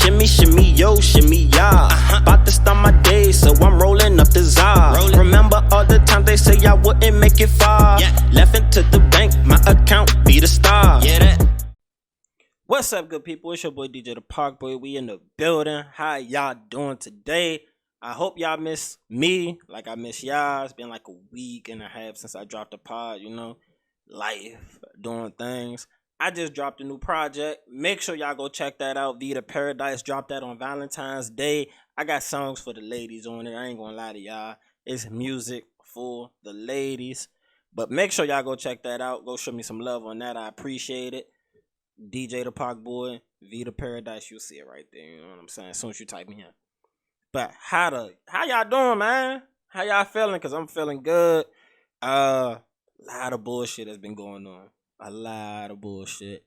Shimmy, shimmy, yo, shimmy, yeah. About to start my day, so I'm rolling up the Zod. Remember all the times they say I wouldn't make it far. Left into the bank, my account be the star. What's up, good people? It's your boy DJTheParkBoy. We in the building. How y'all doing today? I hope y'all miss me like I miss y'all. It's been like a week and a half since I dropped the pod, you know. Life, doing things. I just dropped a new project. Make sure y'all go check that out. Vita Paradise dropped that on Valentine's Day. I got songs for the ladies on it. I ain't gonna lie to y'all. It's music for the ladies. But make sure y'all go check that out. Go show me some love on that. I appreciate it. DJTheParkBoy, Vita Paradise. You'll see it right there. You know what I'm saying? As soon as you type me in. But how y'all doing, man? How y'all feeling? Because I'm feeling good. A lot of bullshit has been going on. A lot of bullshit.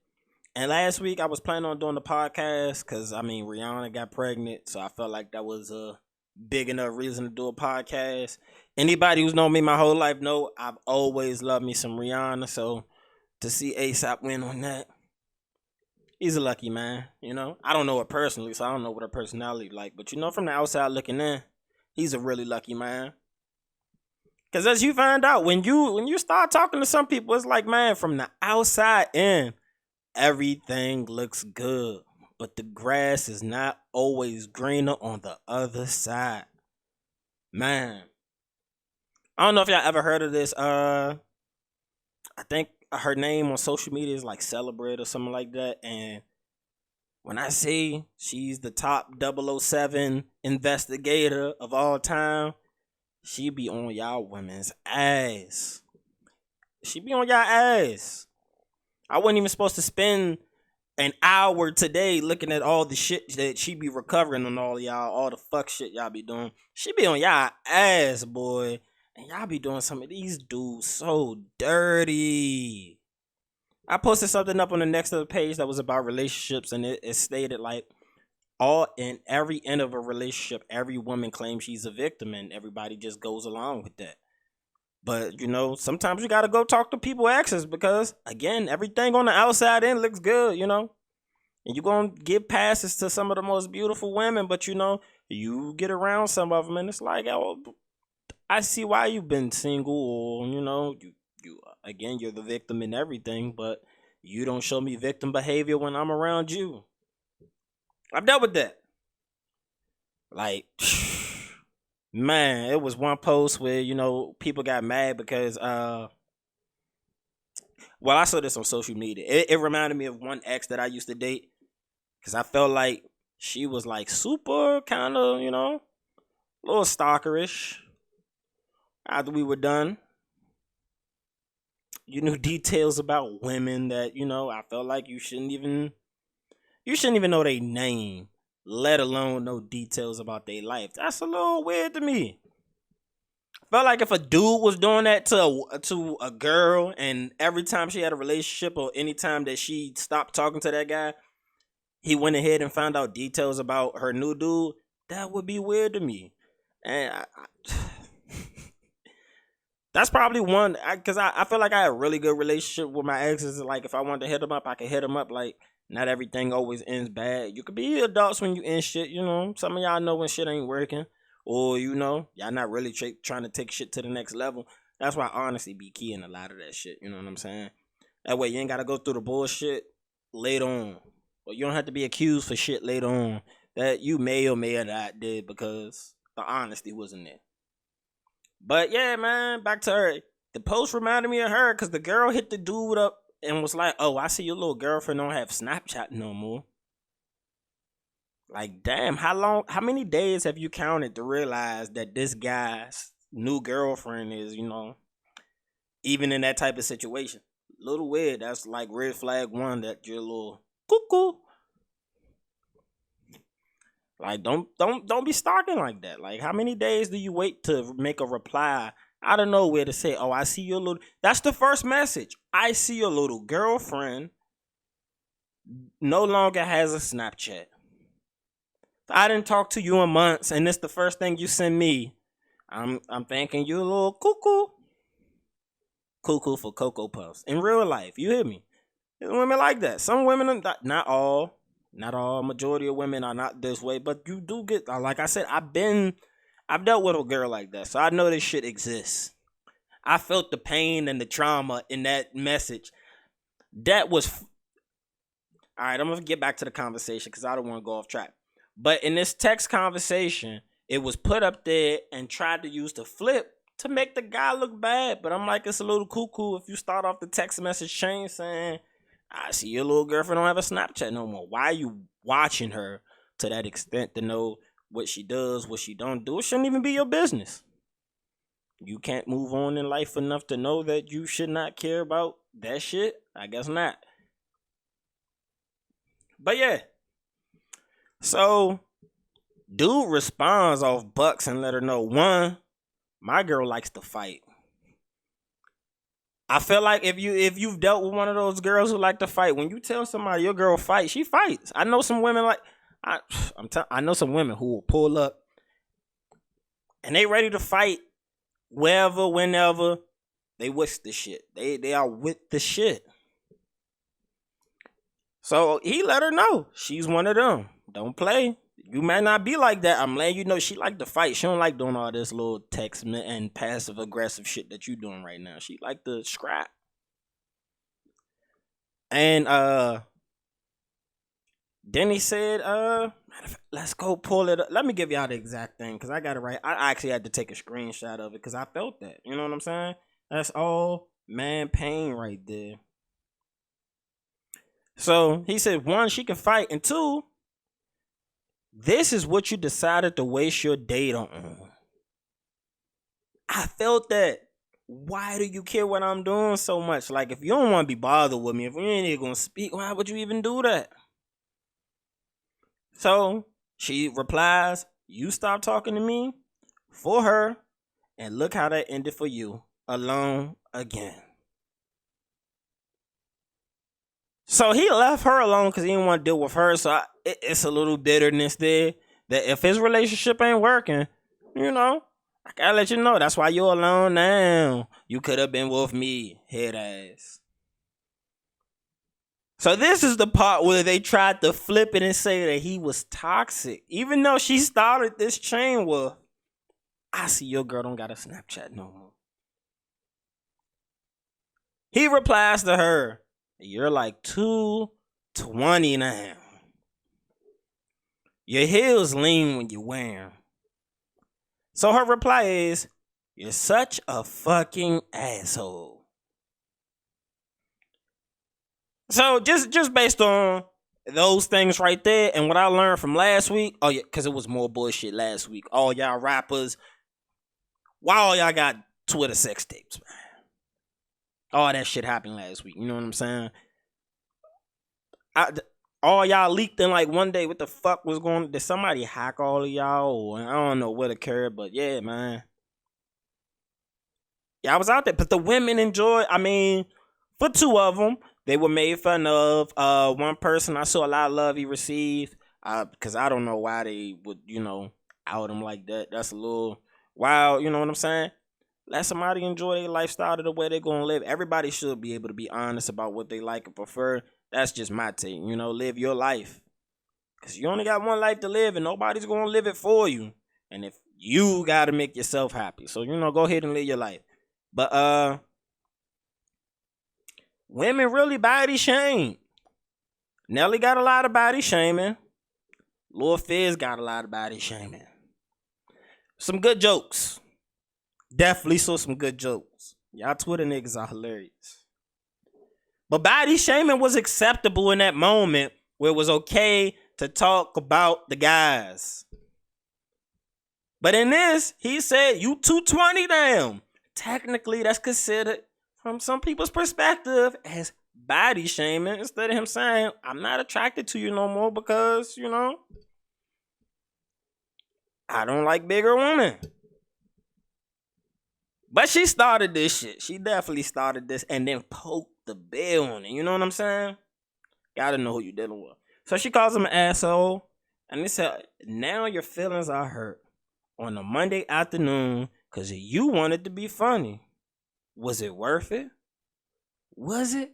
And last week I was planning on doing the podcast because, Rihanna got pregnant. So I felt like that was a big enough reason to do a podcast. Anybody who's known me my whole life know I've always loved me some Rihanna. So to see A$AP win on that, he's a lucky man, you know. I don't know her personally, so I don't know what her personality like. But, you know, from the outside looking in, he's a really lucky man. Because as you find out, when you start talking to some people, it's like, man, from the outside in, everything looks good. But the grass is not always greener on the other side. Man. I don't know if y'all ever heard of this. I think her name on social media is like Celebrate or something like that. And when I say she's the top 007 investigator of all time, she be on y'all women's ass. She be on y'all ass. I wasn't even supposed to spend an hour today looking at all the shit that she be recovering on all y'all, all the fuck shit y'all be doing. She be on y'all ass, boy. And y'all be doing some of these dudes so dirty. I posted something up on the TheNextUp page that was about relationships, and it stated like, in every end of a relationship, every woman claims she's a victim, and everybody just goes along with that. But, you know, sometimes you got to go talk to people exes because, again, everything on the outside end looks good, you know. And you're going to give passes to some of the most beautiful women, but, you know, you get around some of them, and it's like, oh, I see why you've been single, or, you know, you're the victim in everything, but you don't show me victim behavior when I'm around you. I've dealt with that. Like, man, it was one post where, you know, people got mad because, I saw this on social media. It reminded me of one ex that I used to date because I felt like she was like super kind of, you know, a little stalkerish. After we were done, you knew details about women that, you know, I felt like you shouldn't even know their name, let alone know details about their life. That's a little weird to me. Felt like if a dude was doing that to a girl, and every time she had a relationship or any time that she stopped talking to that guy, he went ahead and found out details about her new dude, that would be weird to me. And that's probably one, because I feel like I had a really good relationship with my exes. Like, if I wanted to hit them up, I could hit them up. Like, not everything always ends bad. You could be adults when you end shit, you know. Some of y'all know when shit ain't working. Or, you know, y'all not really trying to take shit to the next level. That's why honesty be key in a lot of that shit, you know what I'm saying? That way you ain't got to go through the bullshit later on. Or you don't have to be accused for shit later on that you may or may not did because the honesty wasn't there. But yeah, man, back to her. The post reminded me of her because the girl hit the dude up and was like, oh, I see your little girlfriend don't have Snapchat no more. Like, damn, how many days have you counted to realize that this guy's new girlfriend is, you know, even in that type of situation? Little weird. That's like red flag one, that you're a little cuckoo. Like, don't be stalking like that. Like, how many days do you wait to make a reply out of nowhere to say, oh, I see your little... That's the first message. I see your little girlfriend no longer has a Snapchat. I didn't talk to you in months, and it's the first thing you send me. I'm thinking you a little cuckoo. Cuckoo for Cocoa Puffs. In real life, you hear me? There's women like that. Some women, not all, Not all majority of women are not this way, but you do get, like I said, I've dealt with a girl like that, so I know this shit exists. I felt the pain and the trauma in that message. That was all right. I'm gonna get back to the conversation because I don't want to go off track. But in this text conversation, it was put up there and tried to use the flip to make the guy look bad. But I'm like, it's a little cuckoo if you start off the text message chain saying, I see your little girlfriend don't have a Snapchat no more. Why are you watching her to that extent to know what she does, what she don't do? It shouldn't even be your business. You can't move on in life enough to know that you should not care about that shit? I guess not. But yeah. So, dude responds off Bucks and let her know, one, my girl likes to fight. I feel like if you've dealt with one of those girls who like to fight, when you tell somebody your girl fight, she fights. I know some women I know some women who will pull up and they ready to fight wherever, whenever. They with the shit. They are with the shit. So he let her know she's one of them. Don't play. You might not be like that. I'm letting you know she like to fight. She don't like doing all this little text and passive aggressive shit that you doing right now. She like to scrap. And then he said, let's go pull it up. Let me give y'all the exact thing because I got it right. I actually had to take a screenshot of it because I felt that. You know what I'm saying? That's all man pain right there. So he said, one, she can fight, and two, this is what you decided to waste your date on. I felt that. Why do you care what I'm doing so much? Like, if you don't want to be bothered with me, if we ain't even going to speak, why would you even do that? So she replies, you stop talking to me for her, and look how that ended for you. Alone again. So he left her alone because he didn't want to deal with her. So it's a little bitterness there that if his relationship ain't working, you know, I gotta let you know. That's why you're alone now. You could have been with me, head ass. So this is the part where they tried to flip it and say that he was toxic. Even though she started this chain with, I see your girl don't got a Snapchat no more. He replies to her, you're like 220 now. Your heels lean when you wear them. So her reply is, you're such a fucking asshole. So just based on those things right there and what I learned from last week. Oh yeah, because it was more bullshit last week. All y'all rappers, why all y'all got Twitter sex tapes, man? All that shit happened last week. You know what I'm saying? All y'all leaked in like one day. What the fuck was going on? Did somebody hack all of y'all? Or I don't know what occurred, but yeah, man. Yeah, I was out there. But the women enjoyed, I mean, for two of them, they were made fun of. One person, I saw a lot of love he received. Because I don't know why they would, out him like that. That's a little wild, you know what I'm saying? Let somebody enjoy their lifestyle to the way they're going to live. Everybody should be able to be honest about what they like and prefer. That's just my take. Live your life. Because you only got one life to live and nobody's going to live it for you. And if you got to make yourself happy. So, go ahead and live your life. But, women really body shame. Nelly got a lot of body shaming. Lil Fizz got a lot of body shaming. Some good jokes. Definitely saw some good jokes. Y'all Twitter niggas are hilarious. But body shaming was acceptable in that moment where it was okay to talk about the guys. But in this, he said, you 220 down. Technically, that's considered, from some people's perspective, as body shaming. Instead of him saying, I'm not attracted to you no more because, I don't like bigger women. But she started this shit. She definitely started this and then poked the bear on it. You know what I'm saying? Gotta know who you're dealing with. So she calls him an asshole. And they said, now your feelings are hurt on a Monday afternoon because you wanted to be funny. Was it worth it? Was it?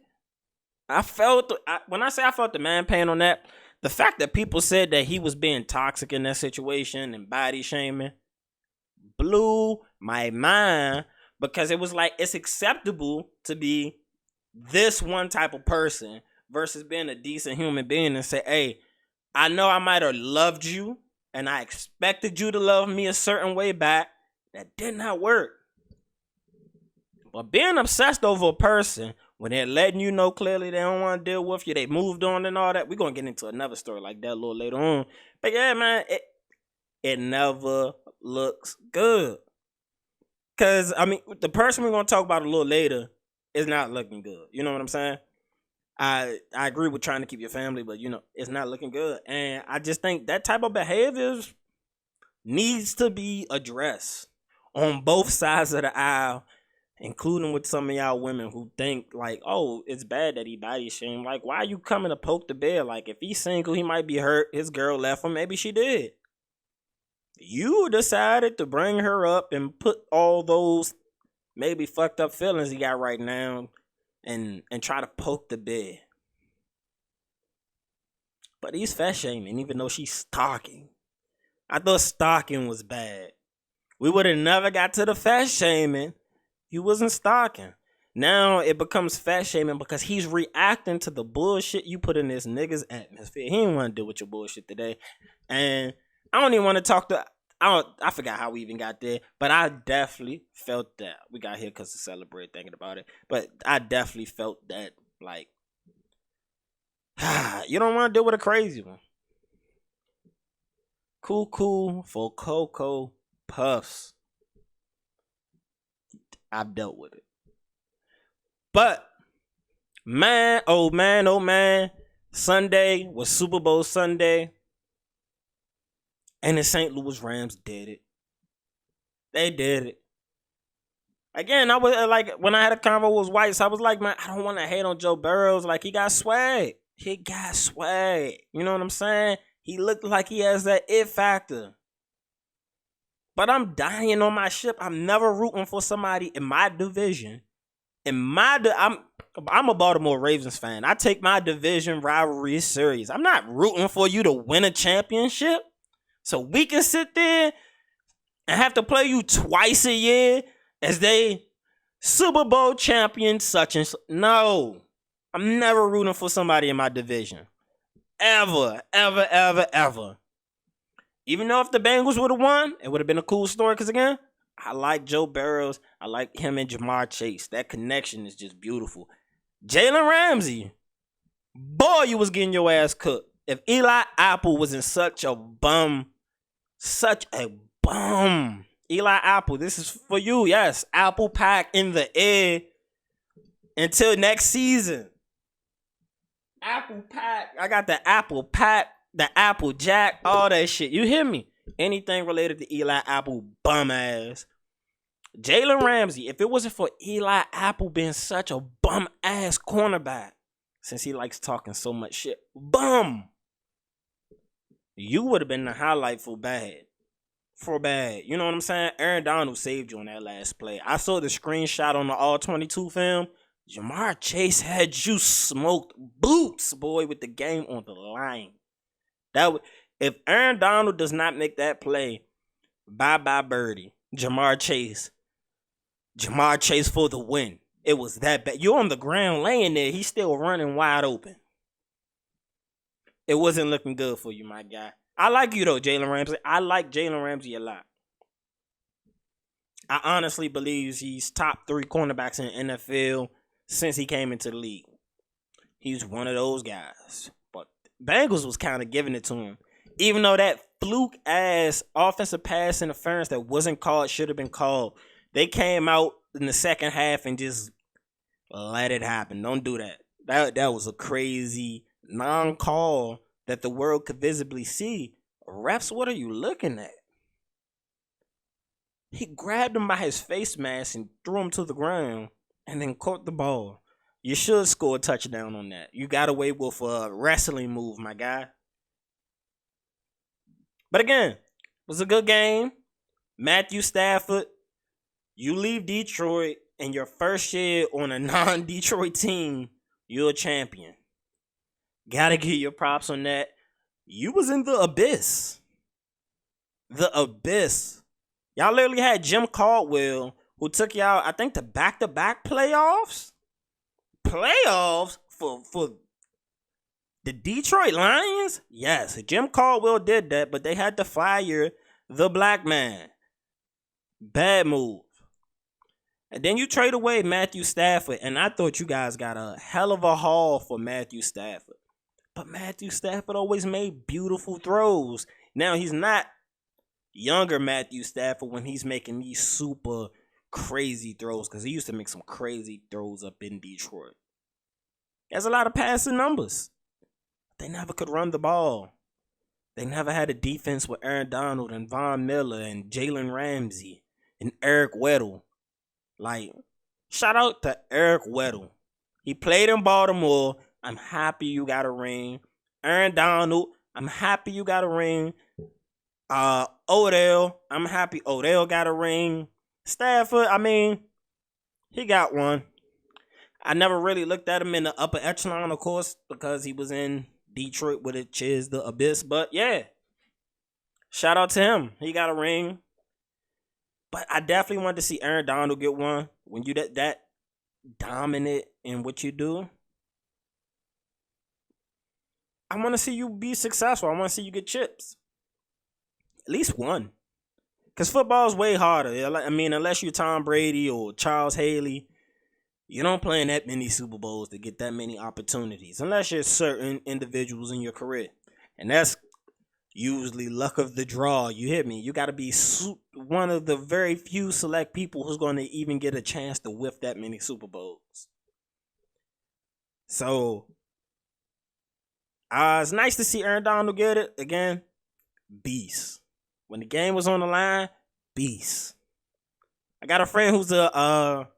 When I say I felt the man pain on that, The fact that people said that he was being toxic in that situation and body shaming blew my mind, because it was like, it's acceptable to be this one type of person versus being a decent human being and say, hey, I know I might have loved you and I expected you to love me a certain way back. That did not work. But being obsessed over a person when they're letting you know clearly they don't want to deal with you, they moved on and all that. We're going to get into another story like that a little later on. But yeah, man, it never looks good. Because, I mean, the person we're going to talk about a little later is not looking good. You know what I'm saying? I agree with trying to keep your family, but, you know, it's not looking good. And I just think that type of behavior needs to be addressed on both sides of the aisle, including with some of y'all women who think like, oh, it's bad that he body shamed. Like, why are you coming to poke the bear? Like, if he's single, he might be hurt. His girl left him. Maybe she did. You decided to bring her up and put all those maybe fucked up feelings he got right now and try to poke the bear. But he's fat shaming, even though she's stalking. I thought stalking was bad. We would have never got to the fat shaming. He wasn't stalking. Now it becomes fat shaming because he's reacting to the bullshit you put in this nigga's atmosphere. He didn't want to deal with your bullshit today. And I don't even want to talk to... I forgot how we even got there, but I definitely felt that. We got here because to celebrate thinking about it. But I definitely felt that, like, you don't want to deal with a crazy one. Cool for Cocoa Puffs. I've dealt with it. But, man, oh man, Sunday was Super Bowl Sunday. And the St. Louis Rams did it. They did it. Again, I was like, when I had a convo with Whites, I was like, man, I don't want to hate on Joe Burrows. Like, he got swag. You know what I'm saying? He looked like he has that it factor. But I'm dying on my ship. I'm never rooting for somebody in my division. I'm a Baltimore Ravens fan. I take my division rivalry serious. I'm not rooting for you to win a championship. So we can sit there and have to play you twice a year as they Super Bowl champion such and such. No. I'm never rooting for somebody in my division. Ever. Even though if the Bengals would have won, it would have been a cool story. Because again, I like Joe Burrows. I like him and Jamar Chase. That connection is just beautiful. Jalen Ramsey. Boy, you was getting your ass cooked. If Eli Apple was in such a bum. Eli Apple, this is for you. Yes, Apple Pack in the air until next season. Apple Pack. I got the Apple Pack, the Apple Jack, all that shit. You hear me? Anything related to Eli Apple, bum ass. Jalen Ramsey, if it wasn't for Eli Apple being such a bum ass cornerback, since he likes talking so much shit, bum, you would have been the highlight for bad. You know what I'm saying? Aaron Donald saved you on that last play. I saw the screenshot on the All-22 film. Jamar Chase had you smoked boots, boy, with the game on the line. If Aaron Donald does not make that play, bye-bye birdie. Jamar Chase for the win. It was that bad. You're on the ground laying there. He's still running wide open. It wasn't looking good for you, my guy. I like you, though, Jalen Ramsey. I like Jalen Ramsey a lot. I honestly believe he's top 3 cornerbacks in the NFL since he came into the league. He's one of those guys. But Bengals was kind of giving it to him. Even though that fluke-ass offensive pass interference that wasn't called should have been called. They came out in the second half and just let it happen. Don't do that. That was a crazy non-call that the world could visibly see. Refs, what are you looking at? He grabbed him by his face mask and threw him to the ground and then caught the ball. You should score a touchdown on that. You got away with a wrestling move, my guy. But again, it was a good game. Matthew Stafford, you leave Detroit in your first year on a non-Detroit team, you're a champion. Gotta give your props on that. you was in the abyss. The abyss. Y'all literally had Jim Caldwell, who took y'all, I think, to back-to-back playoffs. Playoffs for the Detroit Lions? Yes, Jim Caldwell did that, but they had to fire the black man. Bad move. And then you trade away Matthew Stafford, and I thought you guys got a hell of a haul for Matthew Stafford. But Matthew Stafford always made beautiful throws. Now, he's not younger Matthew Stafford when he's making these super crazy throws, because he used to make some crazy throws up in Detroit. He has a lot of passing numbers. They never could run the ball. They never had a defense with Aaron Donald and Von Miller and Jalen Ramsey and Eric Weddle. Like, shout out to Eric Weddle. He played in Baltimore. I'm happy you got a ring. Aaron Donald, I'm happy you got a ring. Odell, I'm happy Odell got a ring. Stafford, I mean, he got one. I never really looked at him in the upper echelon, of course, because he was in Detroit, which is the abyss. But yeah, shout out to him. He got a ring. But I definitely wanted to see Aaron Donald get one. When you that dominant in what you do, I want to see you be successful. I want to see you get chips. At least one. Because football is way harder. I mean, unless you're Tom Brady or Charles Haley, you don't play in that many Super Bowls to get that many opportunities. Unless you're certain individuals in your career. And that's usually luck of the draw. You hit me. You got to be one of the very few select people who's going to even get a chance to whiff that many Super Bowls. So, it's nice to see Aaron Donald get it. Again, beast. When the game was on the line, beast. I got a friend who's a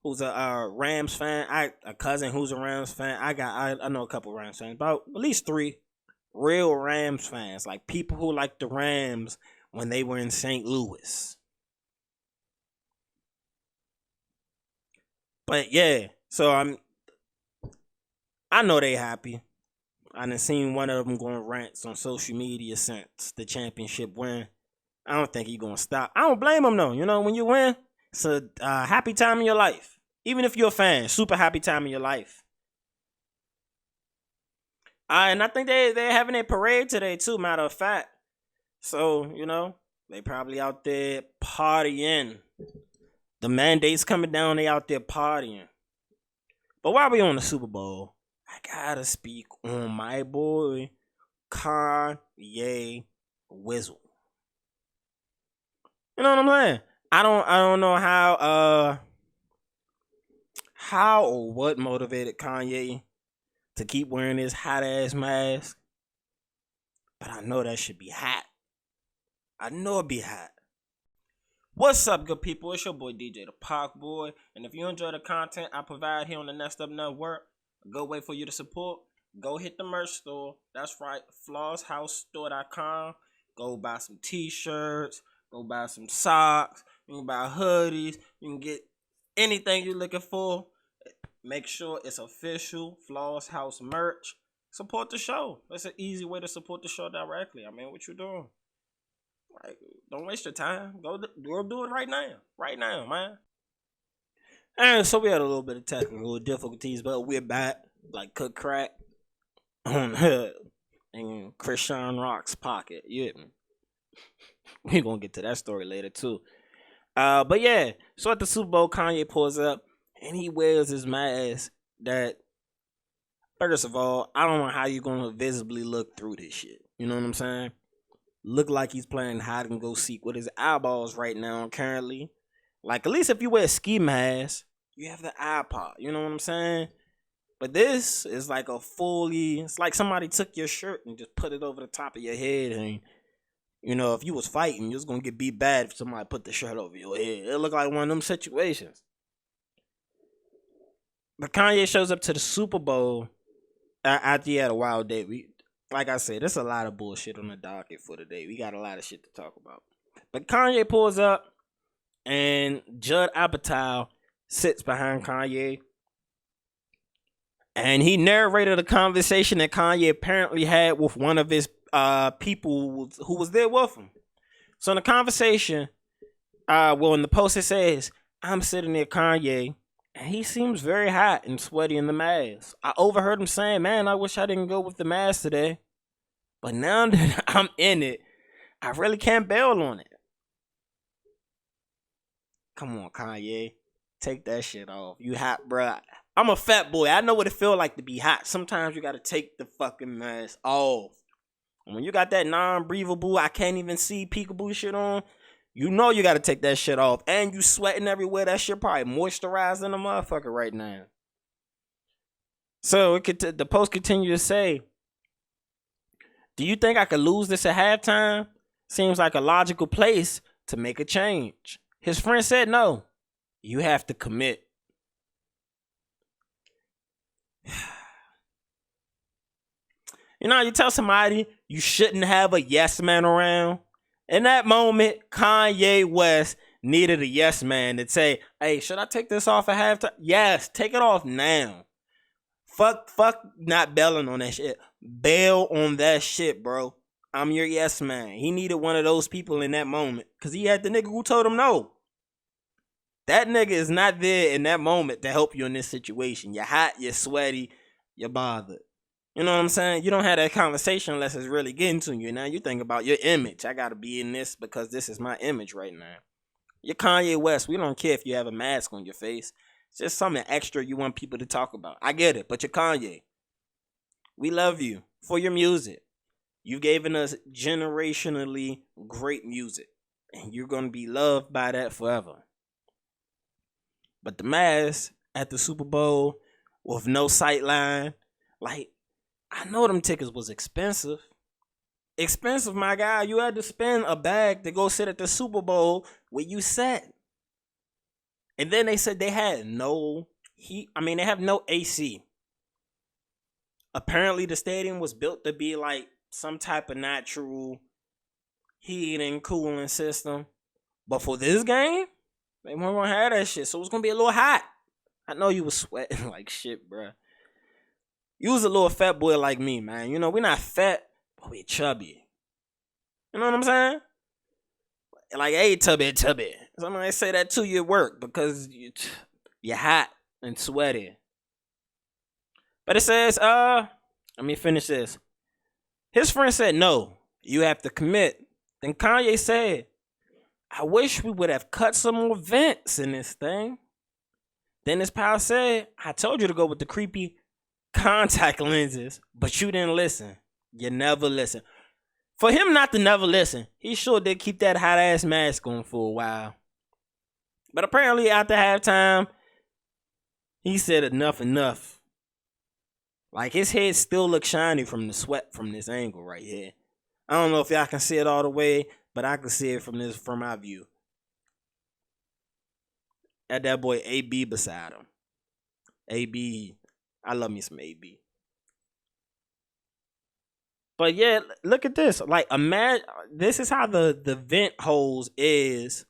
Rams fan. A cousin who's a Rams fan. I know a couple Rams fans, about at least 3 real Rams fans, like people who liked the Rams when they were in St. Louis. But yeah, so I know they happy. I done seen one of them going rants on social media since the championship win. I don't think he's gonna stop. I don't blame him though. You know, when you win, it's a happy time in your life. Even if you're a fan, super happy time in your life. And I think they're having a parade today too, matter of fact. So, you know, they probably out there partying. The mandate's coming down, they out there partying. But while we on the Super Bowl, I gotta speak on my boy Kanye Wizzle. You know what I'm saying? I don't know how or what motivated Kanye to keep wearing his hot ass mask. But I know that should be hot. I know it be hot. What's up, good people? It's your boy DJTheParkBoy. And if you enjoy the content I provide here on the Next Up Network, a good way for you to support, go hit the merch store. That's right, flosshousestore.com. Go buy some t-shirts. Go buy some socks. You can buy hoodies. You can get anything you're looking for. Make sure it's official Floss House merch. Support the show. That's an easy way to support the show directly. I mean, what you doing? Like, don't waste your time. Go do it right now. Right now, man. And so we had a little bit of technical difficulties, but we're back like cook crack on in Krishan Rock's pocket. You hit me? We're going to get to that story later, too. But yeah, so at the Super Bowl, Kanye pulls up, and he wears his mask that, first of all, I don't know how you're going to visibly look through this shit. You know what I'm saying? Look like he's playing hide and go seek with his eyeballs right now, currently. Like, at least if you wear a ski mask, you have the iPod. You know what I'm saying? But this is like it's like somebody took your shirt and just put it over the top of your head, and you know, if you was fighting, you was going to get beat bad if somebody put the shirt over your head. It looked like one of them situations. But Kanye shows up to the Super Bowl after he had a wild day. Like I said, there's a lot of bullshit on the docket for today. We got a lot of shit to talk about. But Kanye pulls up, and Judd Apatow sits behind Kanye. And he narrated a conversation that Kanye apparently had with one of his people who was there with him. So in the conversation, in the post it says, I'm sitting near Kanye, and he seems very hot and sweaty in the mask. I overheard him saying, man, I wish I didn't go with the mask today. But now that I'm in it, I really can't bail on it. Come on, Kanye. Take that shit off. You hot, bruh. I'm a fat boy. I know what it feel like to be hot. Sometimes you gotta take the fucking mask off. And when you got that non-breathable, I can't even see peekaboo shit on, you know you gotta take that shit off. And you sweating everywhere. That shit probably moisturizing the motherfucker right now. So the post continued to say, do you think I could lose this at halftime? Seems like a logical place to make a change. His friend said no. You have to commit. You know, you tell somebody you shouldn't have a yes man around. In that moment, Kanye West needed a yes man to say, hey, should I take this off at halftime? Yes, take it off now. Fuck not bailing on that shit. Bail on that shit, bro. I'm your yes man. He needed one of those people in that moment. Because he had the nigga who told him no. That nigga is not there in that moment to help you in this situation. You're hot, you're sweaty, you're bothered. You know what I'm saying? You don't have that conversation unless it's really getting to you. Now you think about your image. I got to be in this because this is my image right now. You're Kanye West. We don't care if you have a mask on your face. It's just something extra you want people to talk about. I get it, but you're Kanye. We love you for your music. You've given us generationally great music. And you're going to be loved by that forever. But the mask at the Super Bowl with no sight line, like, I know them tickets was expensive. Expensive, my guy. You had to spend a bag to go sit at the Super Bowl where you sat. And then they said they had no heat. I mean, they have no AC. Apparently, the stadium was built to be like some type of natural heating, cooling system. But for this game, they weren't going to have that shit. So it's going to be a little hot. I know you was sweating like shit, bruh. You was a little fat boy like me, man. You know, we're not fat, but we're chubby. You know what I'm saying? Like, hey, tubby. Somebody say that to you at work because you're hot and sweaty. But it says, let me finish this. His friend said, no, you have to commit. Then Kanye said, I wish we would have cut some more vents in this thing. Then his pal said, I told you to go with the creepy contact lenses, but you didn't listen. You never listen. For him not to never listen, he sure did keep that hot ass mask on for a while. But apparently after halftime, he said enough. Like his head still looks shiny from the sweat from this angle right here. I don't know if y'all can see it all the way, but I can see it from my view. Had that boy AB beside him. AB, I love me some AB. But yeah, look at this. Like, imagine this is how the vent holes is,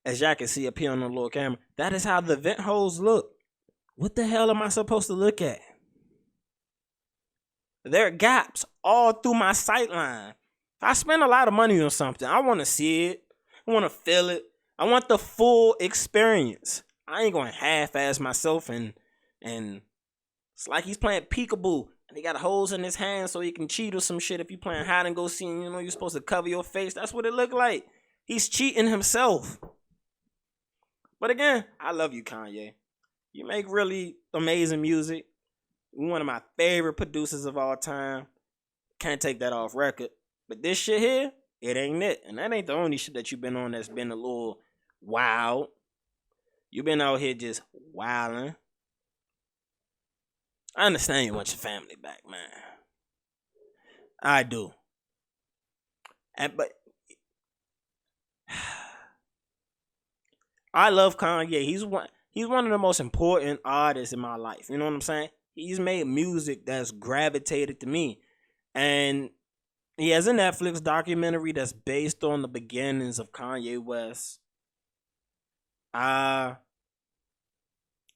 as y'all can see up here on the little camera. That is how the vent holes look. What the hell am I supposed to look at? There are gaps all through my sight line. If I spend a lot of money on something, I want to see it. I want to feel it. I want the full experience. I ain't going to half-ass myself and it's like he's playing peekaboo. And he got holes in his hands so he can cheat or some shit. If you playing hide and go seek, you know you're supposed to cover your face. That's what it looked like. He's cheating himself. But again, I love you, Kanye. You make really amazing music. You're one of my favorite producers of all time. Can't take that off record. But this shit here, it ain't it. And that ain't the only shit that you've been on that's been a little wild. You've been out here just wilding. I understand you want your family back, man. I do. But I love Kanye. He's one of the most important artists in my life. You know what I'm saying? He's made music that's gravitated to me. And he has a Netflix documentary that's based on the beginnings of Kanye West.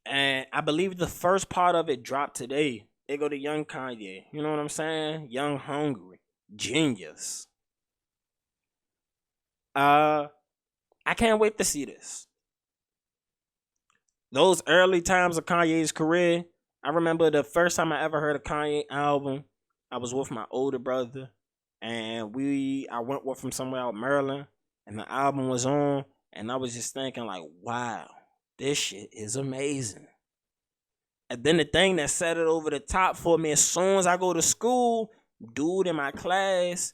And I believe the first part of it dropped today. They go to Young Kanye. You know what I'm saying? Young Hungry. genius. I can't wait to see this. Those early times of Kanye's career, I remember the first time I ever heard a Kanye album, I was with my older brother, and I went with him somewhere out in Maryland, and the album was on, and I was just thinking like, wow, this shit is amazing. And then the thing that set it over the top for me, as soon as I go to school, dude in my class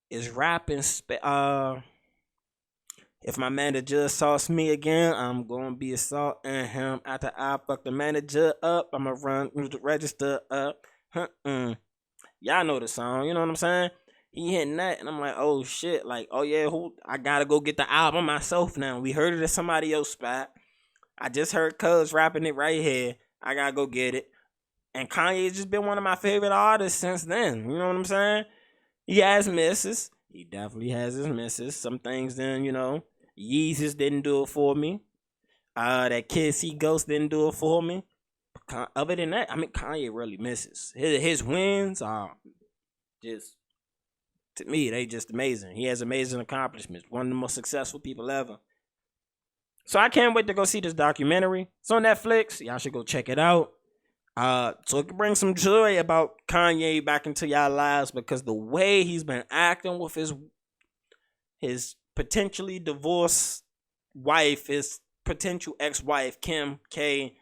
is rapping. If my manager assaults me again, I'm gonna be assaulting him. After I fuck the manager up, I'ma run the register up. Y'all know the song, you know what I'm saying? He hitting that, and I'm like, oh shit, like, oh yeah, I gotta go get the album myself now. We heard it at somebody else's spot. I just heard Cuz rapping it right here. I gotta go get it. And Kanye's just been one of my favorite artists since then. You know what I'm saying? He has misses. He definitely has his misses. Some things then, Yeezus didn't do it for me. That Kid See Ghost didn't do it for me. Other than that, Kanye really misses. His wins are just, to me, they just amazing. He has amazing accomplishments. One of the most successful people ever. So I can't wait to go see this documentary. It's on Netflix. Y'all should go check it out. So it can bring some joy about Kanye back into y'all lives, because the way he's been acting with his potentially divorced wife, his potential ex-wife, Kim K.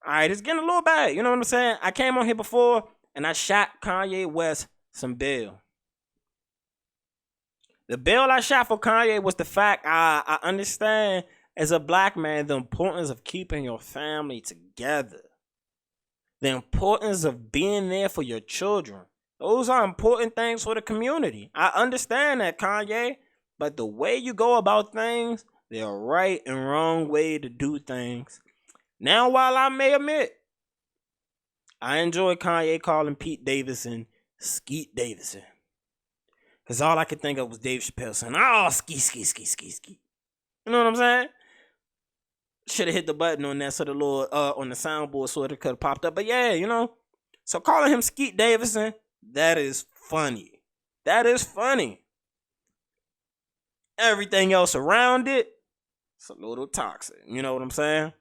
Alright, it's getting a little bad. You know what I'm saying? I came on here before and I shot Kanye West some bail. The bail I shot for Kanye was the fact I understand as a black man the importance of keeping your family together. The importance of being there for your children. Those are important things for the community. I understand that, Kanye, but the way you go about things, there are right and wrong way to do things. Now, while I may admit, I enjoy Kanye calling Pete Davidson Skeet Davidson. Because all I could think of was Dave Chappelle saying, oh, ski, ski, ski, ski, ski. You know what I'm saying? Should have hit the button on that so the little on the soundboard so it could have popped up. But yeah, So calling him Skeet Davidson, that is funny. That is funny. Everything else around it, it's a little toxic. You know what I'm saying?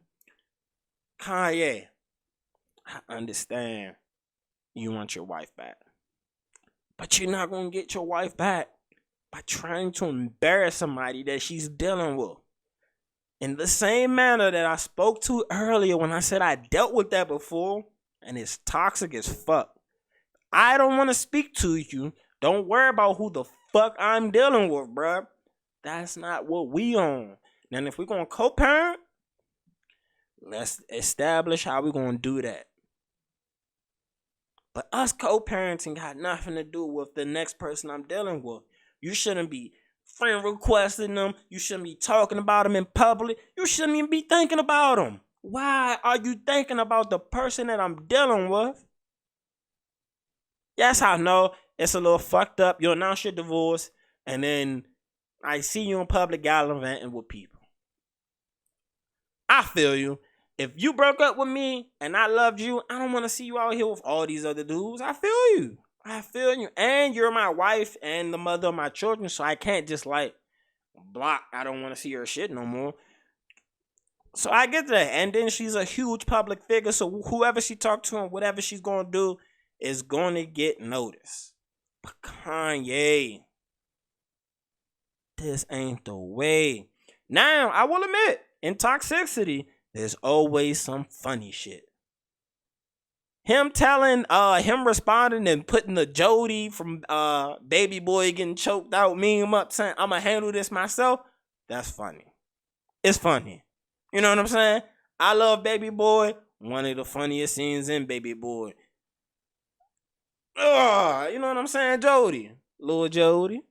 Kanye, I understand you want your wife back. But you're not going to get your wife back by trying to embarrass somebody that she's dealing with. In the same manner that I spoke to earlier when I said I dealt with that before, and it's toxic as fuck. I don't want to speak to you. Don't worry about who the fuck I'm dealing with, bruh. That's not what we on. Now, if we're going to co-parent, let's establish how we're going to do that. But us co-parenting got nothing to do with the next person I'm dealing with. You shouldn't be friend requesting them. You shouldn't be talking about them in public. You shouldn't even be thinking about them. Why are you thinking about the person that I'm dealing with? Yes, I know it's a little fucked up. You announce your divorce, and then I see you in public gallivanting with people. I feel you. If you broke up with me and I loved you, I don't want to see you out here with all these other dudes. I feel you. And you're my wife and the mother of my children, so I can't just block. I don't want to see her shit no more. So I get that. And then she's a huge public figure, so whoever she talked to and whatever she's going to do is going to get noticed. But Kanye, this ain't the way. Now, I will admit, in toxicity, there's always some funny shit. Him responding and putting the Jody from Baby Boy getting choked out meme up saying, I'ma handle this myself. That's funny. It's funny. You know what I'm saying? I love Baby Boy. One of the funniest scenes in Baby Boy. You know what I'm saying? Jody. Lil Jody.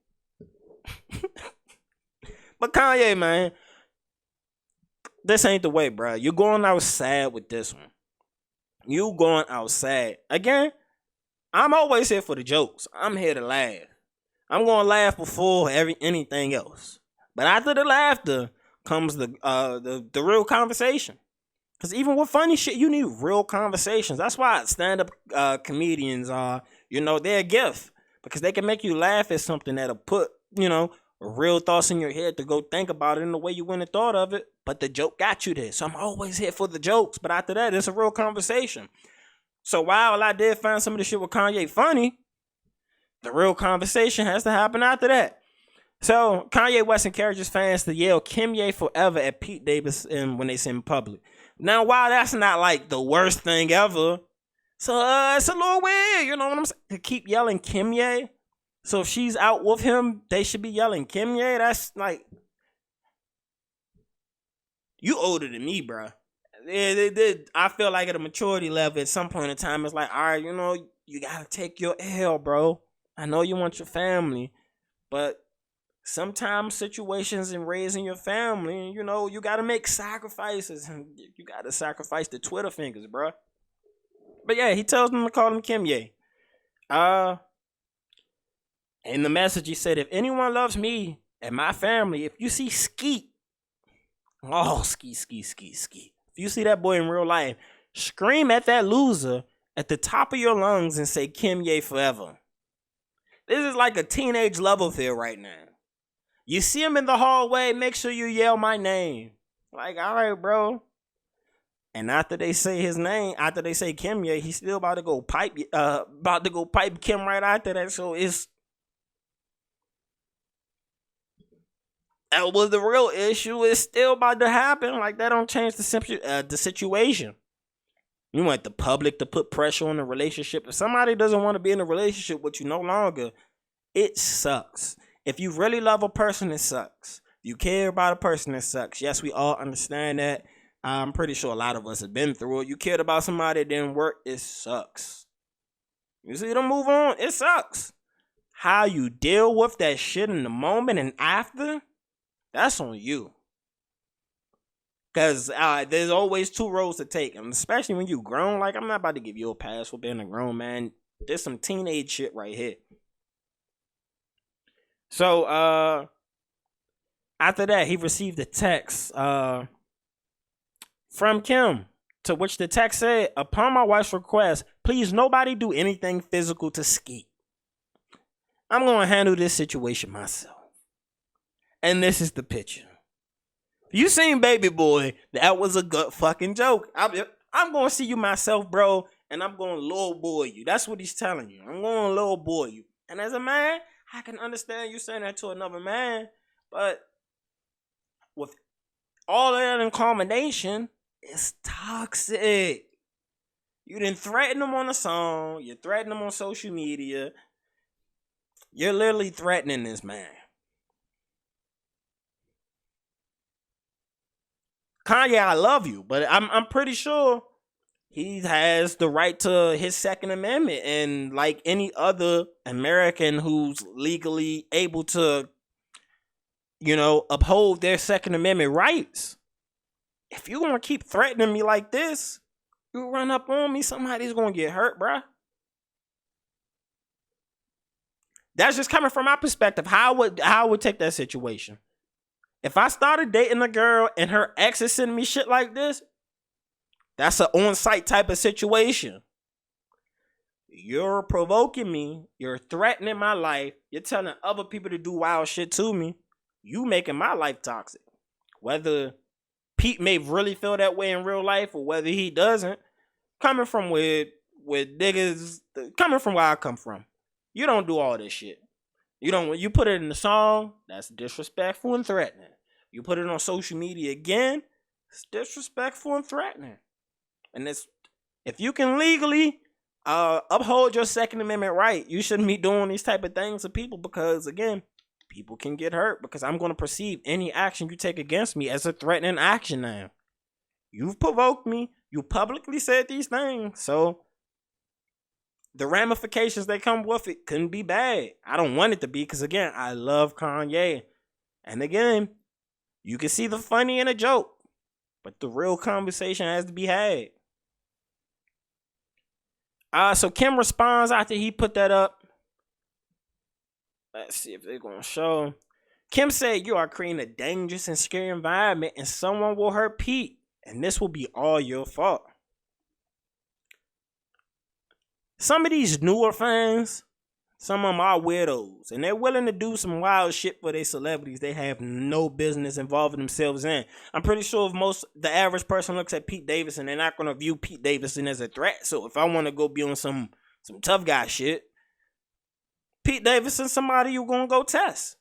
But Kanye, man, this ain't the way, bro. You're going outside with this one. You going outside. Again, I'm always here for the jokes. I'm here to laugh. I'm going to laugh before anything else. But after the laughter comes the real conversation. Because even with funny shit, you need real conversations. That's why stand-up comedians are, they're a gift. because they can make you laugh at something that'll put, real thoughts in your head to go think about it in the way you wouldn't have thought of it. But the joke got you there. So I'm always here for the jokes. But after that, it's a real conversation. So while I did find some of the shit with Kanye funny, the real conversation has to happen after that. So Kanye West encourages fans to yell Kanye forever at Pete Davidson when they see him in public. Now, while that's not like the worst thing ever, so it's a little weird, you know what I'm saying? To keep yelling Kanye. So if she's out with him, they should be yelling Kanye. That's like, you older than me, bro. I feel like at a maturity level, at some point in time, it's like, all right, you gotta take your L, bro. I know you want your family, but sometimes situations in raising your family, you gotta make sacrifices, and you gotta sacrifice the Twitter fingers, bro. But yeah, he tells them to call him Kanye. In the message, he said, if anyone loves me and my family, if you see Skeet, Skeet. If you see that boy in real life, scream at that loser at the top of your lungs and say Kanye forever. This is like a teenage love affair right now. You see him in the hallway, make sure you yell my name. Like, all right, bro. And after they say his name, after they say Kanye, he's still about to go pipe Kim right after that. So that was the real issue. It's still about to happen. Like, that don't change the situation. You want the public to put pressure on the relationship. If somebody doesn't want to be in a relationship with you no longer, it sucks. If you really love a person, it sucks. If you care about a person, it sucks. Yes, we all understand that. I'm pretty sure a lot of us have been through it. You cared about somebody that didn't work, it sucks. You see them move on, it sucks. How you deal with that shit in the moment and after, that's on you. Because there's always two roads to take. And especially when you grown. Like, I'm not about to give you a pass for being a grown man. There's some teenage shit right here. So, after that, he received a text from Kim, to which the text said, upon my wife's request, please nobody do anything physical to Skeet. I'm going to handle this situation myself. And this is the picture. You seen Baby Boy, that was a good fucking joke. I'm going to see you myself, bro, and I'm going to little boy you. That's what he's telling you. I'm going to little boy you. And as a man, I can understand you saying that to another man, but with all of that in combination, it's toxic. You didn't threaten them on a song. You threaten them on social media. You're literally threatening this man. Kanye, I love you, but I'm pretty sure he has the right to his Second Amendment, and like any other American who's legally able to, uphold their Second Amendment rights. If you're gonna keep threatening me like this, you run up on me, somebody's gonna get hurt, bruh. That's just coming from my perspective. How I would take that situation. If I started dating a girl and her ex is sending me shit like this, that's an on-site type of situation. You're provoking me. You're threatening my life. You're telling other people to do wild shit to me. You making my life toxic. Whether Pete may really feel that way in real life or whether he doesn't, coming from where niggas, coming from where I come from, you don't do all this shit. You put it in the song, that's disrespectful and threatening. You put it on social media again, it's disrespectful and threatening. And if you can legally uphold your Second Amendment right, you shouldn't be doing these type of things to people, because again, people can get hurt, because I'm going to perceive any action you take against me as a threatening action now. You've provoked me. You publicly said these things. So the ramifications that come with it couldn't be bad. I don't want it to be, because again, I love Kanye. And again, you can see the funny in a joke, but the real conversation has to be had. So Kim responds after he put that up. Let's see if they're going to show. Kim said, you are creating a dangerous and scary environment, and someone will hurt Pete, and this will be all your fault. Some of these newer fans, Some of them are weirdos, and they're willing to do some wild shit for their celebrities they have no business involving themselves in. I'm pretty sure if the average person looks at Pete Davidson, they're not gonna view Pete Davidson as a threat. So if I want to go be on some tough guy shit, Pete Davidson, somebody you gonna go test.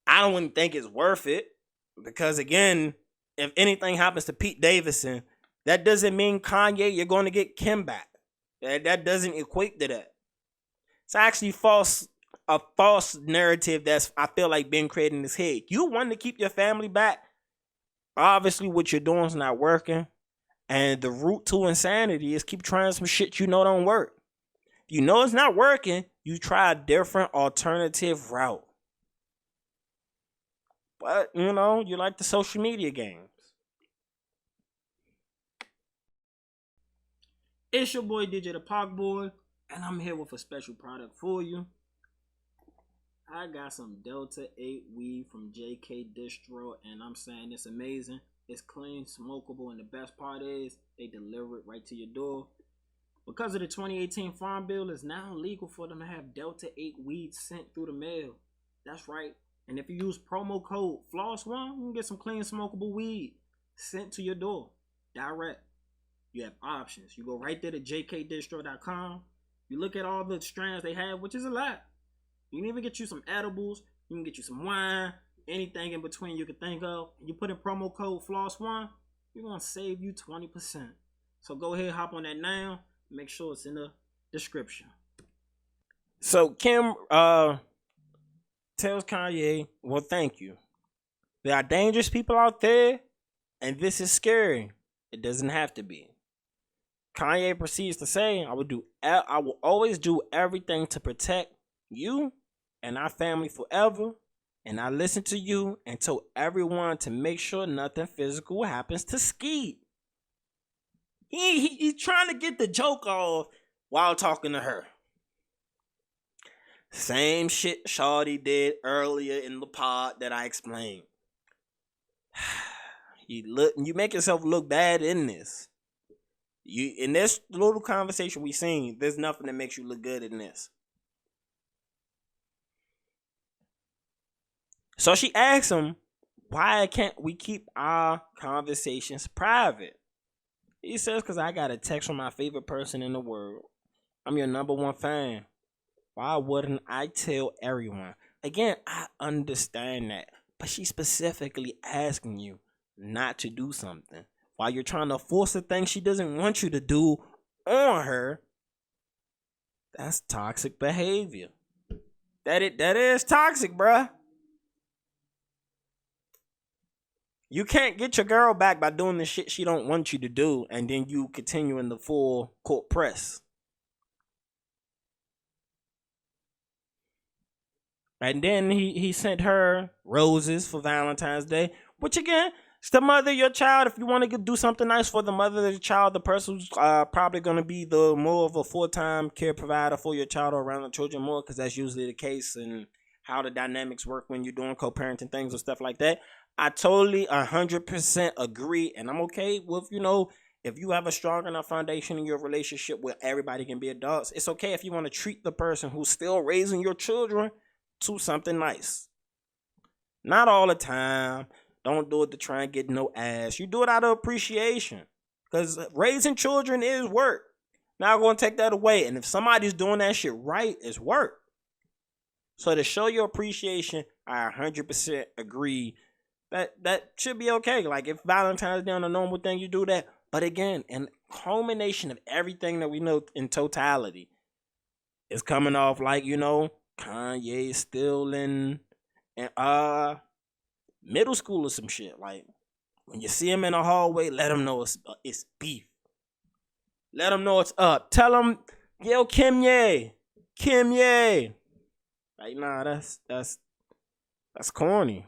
I don't even think it's worth it because again, if anything happens to Pete Davidson, that doesn't mean Kanye you're going to get Kim back. That doesn't equate to that. It's actually a false narrative that's I feel like being created in his head. You want to keep your family back. Obviously, what you're doing is not working, and the route to insanity is keep trying some shit you know don't work. If you know it's not working, you try a different alternative route. But you like the social media games. It's your boy DJTheParkBoy, and I'm here with a special product for you. I got some Delta 8 weed from JK Distro, and I'm saying it's amazing. It's clean, smokable, and the best part is they deliver it right to your door. Because of the 2018 Farm Bill, it's now legal for them to have Delta 8 weed sent through the mail. That's right. And if you use promo code FLOSS1, you can get some clean, smokable weed sent to your door direct. You have options. You go right there to jkdistro.com. You look at all the strands they have, which is a lot. You can even get you some edibles. You can get you some wine. Anything in between you can think of. You put in promo code FLOSS1, you're going to save you 20%. So go ahead, hop on that now. Make sure it's in the description. So Kim tells Kanye, well, thank you. There are dangerous people out there, and this is scary. It doesn't have to be. Kanye proceeds to say, I will always do everything to protect you and our family forever. And I listen to you and told everyone to make sure nothing physical happens to Skeet. He's trying to get the joke off while talking to her. Same shit Shawty did earlier in the pod that I explained. You make yourself look bad in this. In this little conversation we seen, there's nothing that makes you look good in this. So she asks him, why can't we keep our conversations private? He says, because I got a text from my favorite person in the world. I'm your #1 fan. Why wouldn't I tell everyone? Again, I understand that. But she's specifically asking you not to do something. While you're trying to force a thing she doesn't want you to do on her. That's toxic behavior. That is toxic, bruh. You can't get your girl back by doing the shit she don't want you to do, and then you continue in the full court press. And then he sent her roses for Valentine's Day, which again, it's the mother of your child. If you want to do something nice for the mother of the child, the person who's probably going to be the more of a full-time care provider for your child or around the children more, because that's usually the case and how the dynamics work when you're doing co-parenting things or stuff like that. I totally 100% agree, and I'm okay with, if you have a strong enough foundation in your relationship where everybody can be adults, it's okay if you want to treat the person who's still raising your children to something nice. Not all the time. Don't do it to try and get no ass. You do it out of appreciation. Because raising children is work. Not going to take that away. And if somebody's doing that shit right, it's work. So to show your appreciation, I 100% agree that should be okay. Like if Valentine's Day on a normal thing, you do that. But again, in culmination of everything that we know in totality, it's coming off like, Kanye is still in middle school or some shit. Like when you see him in the hallway, let him know it's beef. Let him know it's up. Tell him, yo, Kanye. Like, nah, that's corny.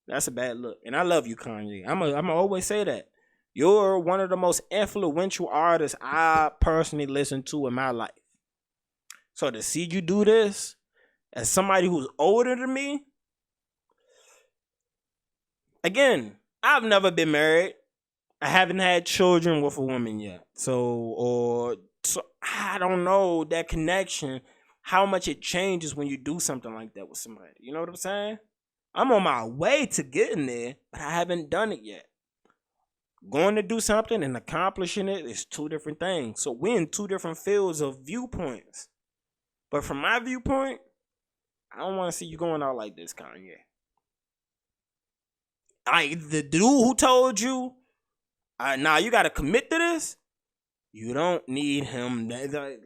That's a bad look. And I love you, Kanye. I'm always say that. You're one of the most influential artists I personally listen to in my life. So to see you do this as somebody who's older than me, again, I've never been married. I haven't had children with a woman yet. So, or So I don't know that connection, how much it changes when you do something like that with somebody. You know what I'm saying? I'm on my way to getting there, but I haven't done it yet. Going to do something and accomplishing it is two different things. So we're in two different fields of viewpoints. But from my viewpoint, I don't want to see you going out like this, Kanye. The dude who told you, now you got to commit to this. You don't need him.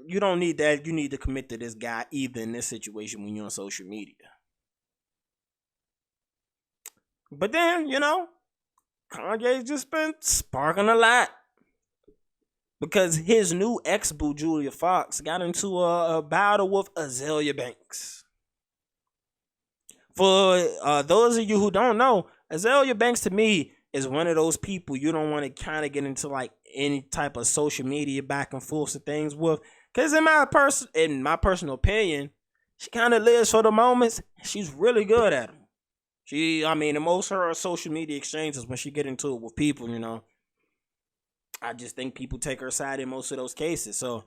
You don't need that. You need to commit to this guy either in this situation when you're on social media. But then, Kanye's just been sparking a lot. Because his new ex-boo, Julia Fox, got into a battle with Azalea Banks. For those of you who don't know, Azalea Banks to me is one of those people you don't want to kind of get into like any type of social media back and forth and things with. Because in my personal opinion, she kind of lives for the moments. She's really good at them. In most of her social media exchanges when she get into it with people, I just think people take her side in most of those cases. So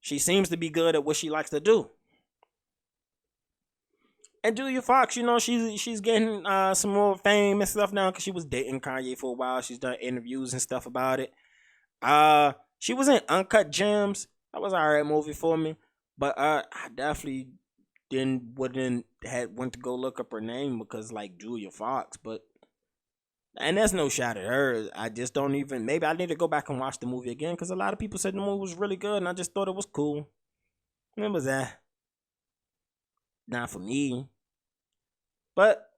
she seems to be good at what she likes to do. And Julia Fox, she's getting some more fame and stuff now because she was dating Kanye for a while. She's done interviews and stuff about it. She was in Uncut Gems. That was an alright movie for me. But I definitely went to go look up her name because like Julia Fox. And that's no shot at her. I just don't even. Maybe I need to go back and watch the movie again because a lot of people said the movie was really good, and I just thought it was cool. What was that? Not for me. But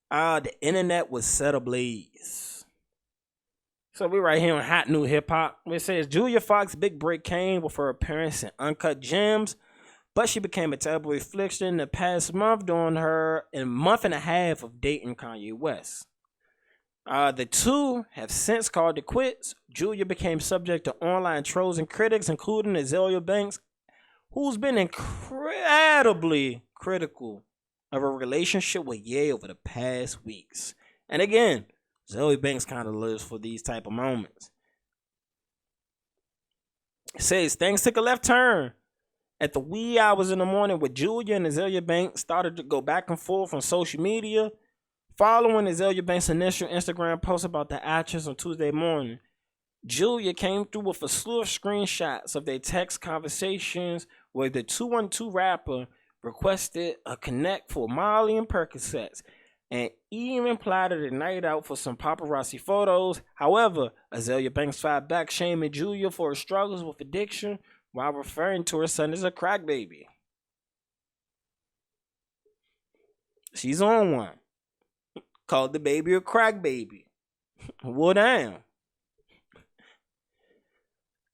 the internet was set ablaze. So we right here on Hot New Hip Hop. It says Julia Fox's big break came with her appearance in Uncut Gems, but she became a tabloid fixture in the past month during her month and a half of dating Kanye West. The two have since called it quits. Julia became subject to online trolls and critics, including Azalea Banks, who's been incredibly critical of a relationship with Ye over the past weeks. And again, Azalea Banks kind of lives for these type of moments. It says, things took a left turn at the wee hours in the morning with Julia and Azalea Banks started to go back and forth on social media. Following Azalea Banks' initial Instagram post about the actress on Tuesday morning, Julia came through with a slew of screenshots of their text conversations where the 212 rapper requested a connect for Molly and Percocets and even plotted a night out for some paparazzi photos. However, Azalea Banks fired back, shaming Julia for her struggles with addiction while referring to her son as a crack baby. She's on one. Called the baby a crack baby. Well, damn.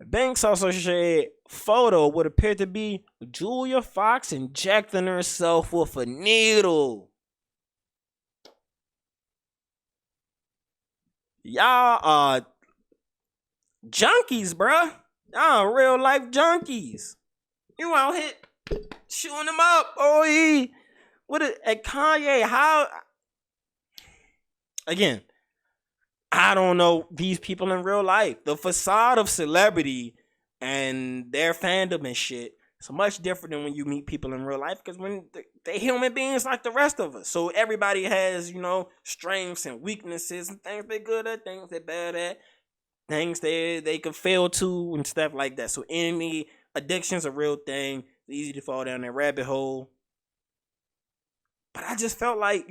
Banks also shared photo of what appeared to be Julia Fox injecting herself with a needle. Y'all are junkies, bruh. Y'all real life junkies. You out here shooting them up. At Kanye, how? Again, I don't know these people in real life. The facade of celebrity and their fandom and shit is much different than when you meet people in real life because when they're human beings like the rest of us. So everybody has, strengths and weaknesses and things they're good at, things they're bad at, things they can fail to and stuff like that. So any addiction's a real thing. It's easy to fall down that rabbit hole. But I just felt like,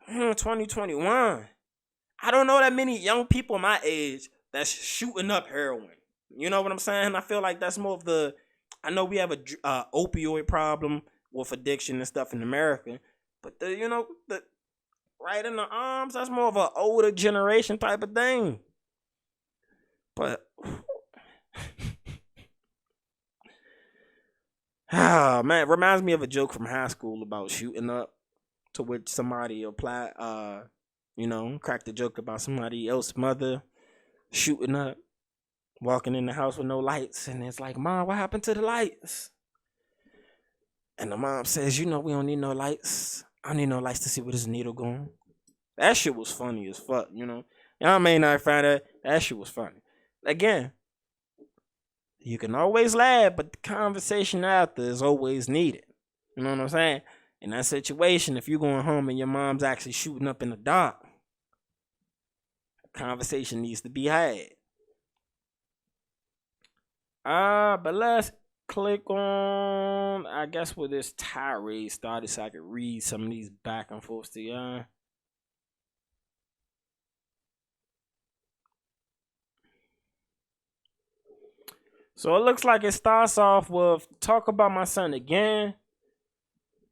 2021. I don't know that many young people my age that's shooting up heroin. You know what I'm saying? I feel like that's more of I know we have a opioid problem with addiction and stuff in America, but the right in the arms, that's more of an older generation type of thing. But man, it reminds me of a joke from high school about shooting up, to which somebody applied, cracked a joke about somebody else's mother shooting up, walking in the house with no lights, and it's like, Mom, what happened to the lights? And the mom says, we don't need no lights. I don't need no lights to see where this needle going. That shit was funny as fuck, Y'all may not find that shit was funny. Again, You can always laugh, but the conversation after is always needed. You know what I'm saying? In that situation, if you're going home and your mom's actually shooting up in the dark, a conversation needs to be had. But let's click on, I guess, where this tirade started so I could read some of these back and forths to y'all. So it looks like it starts off with talk about my son again.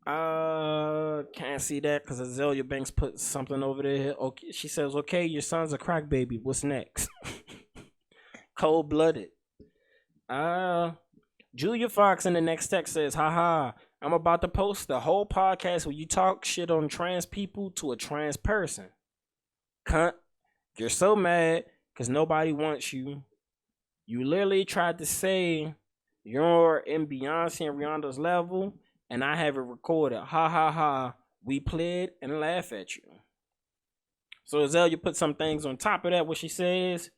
Can't see that because Azalea Banks put something over there. Okay, she says, "Okay, your son's a crack baby. What's next?" Cold blooded. Julia Fox in the next text says, "Haha, I'm about to post the whole podcast where you talk shit on trans people to a trans person. Cunt, you're so mad because nobody wants you. You literally tried to say you're in Beyonce and Rihanna's level, and I have it recorded. Ha ha ha. We played and laugh at you." So Azalea put some things on top of that, what she says.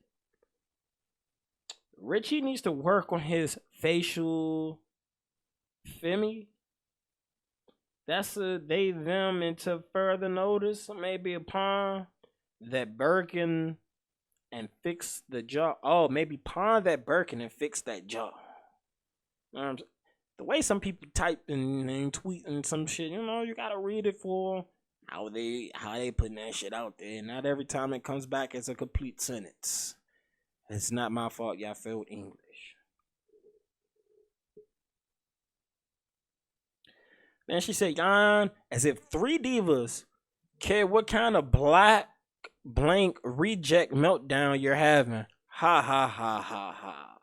Richie needs to work on his facial, feel me? That's a they, them, into further notice, maybe upon that Birkin and fix the jaw. Oh, maybe pawn that Birkin and fix that jaw. The way some people type and tweet and some shit, you gotta read it for how they putting that shit out there. Not every time it comes back as a complete sentence. It's not my fault y'all failed English. Then she said, "Yon, as if three divas care what kind of black blank reject meltdown you're having. Ha ha ha ha ha."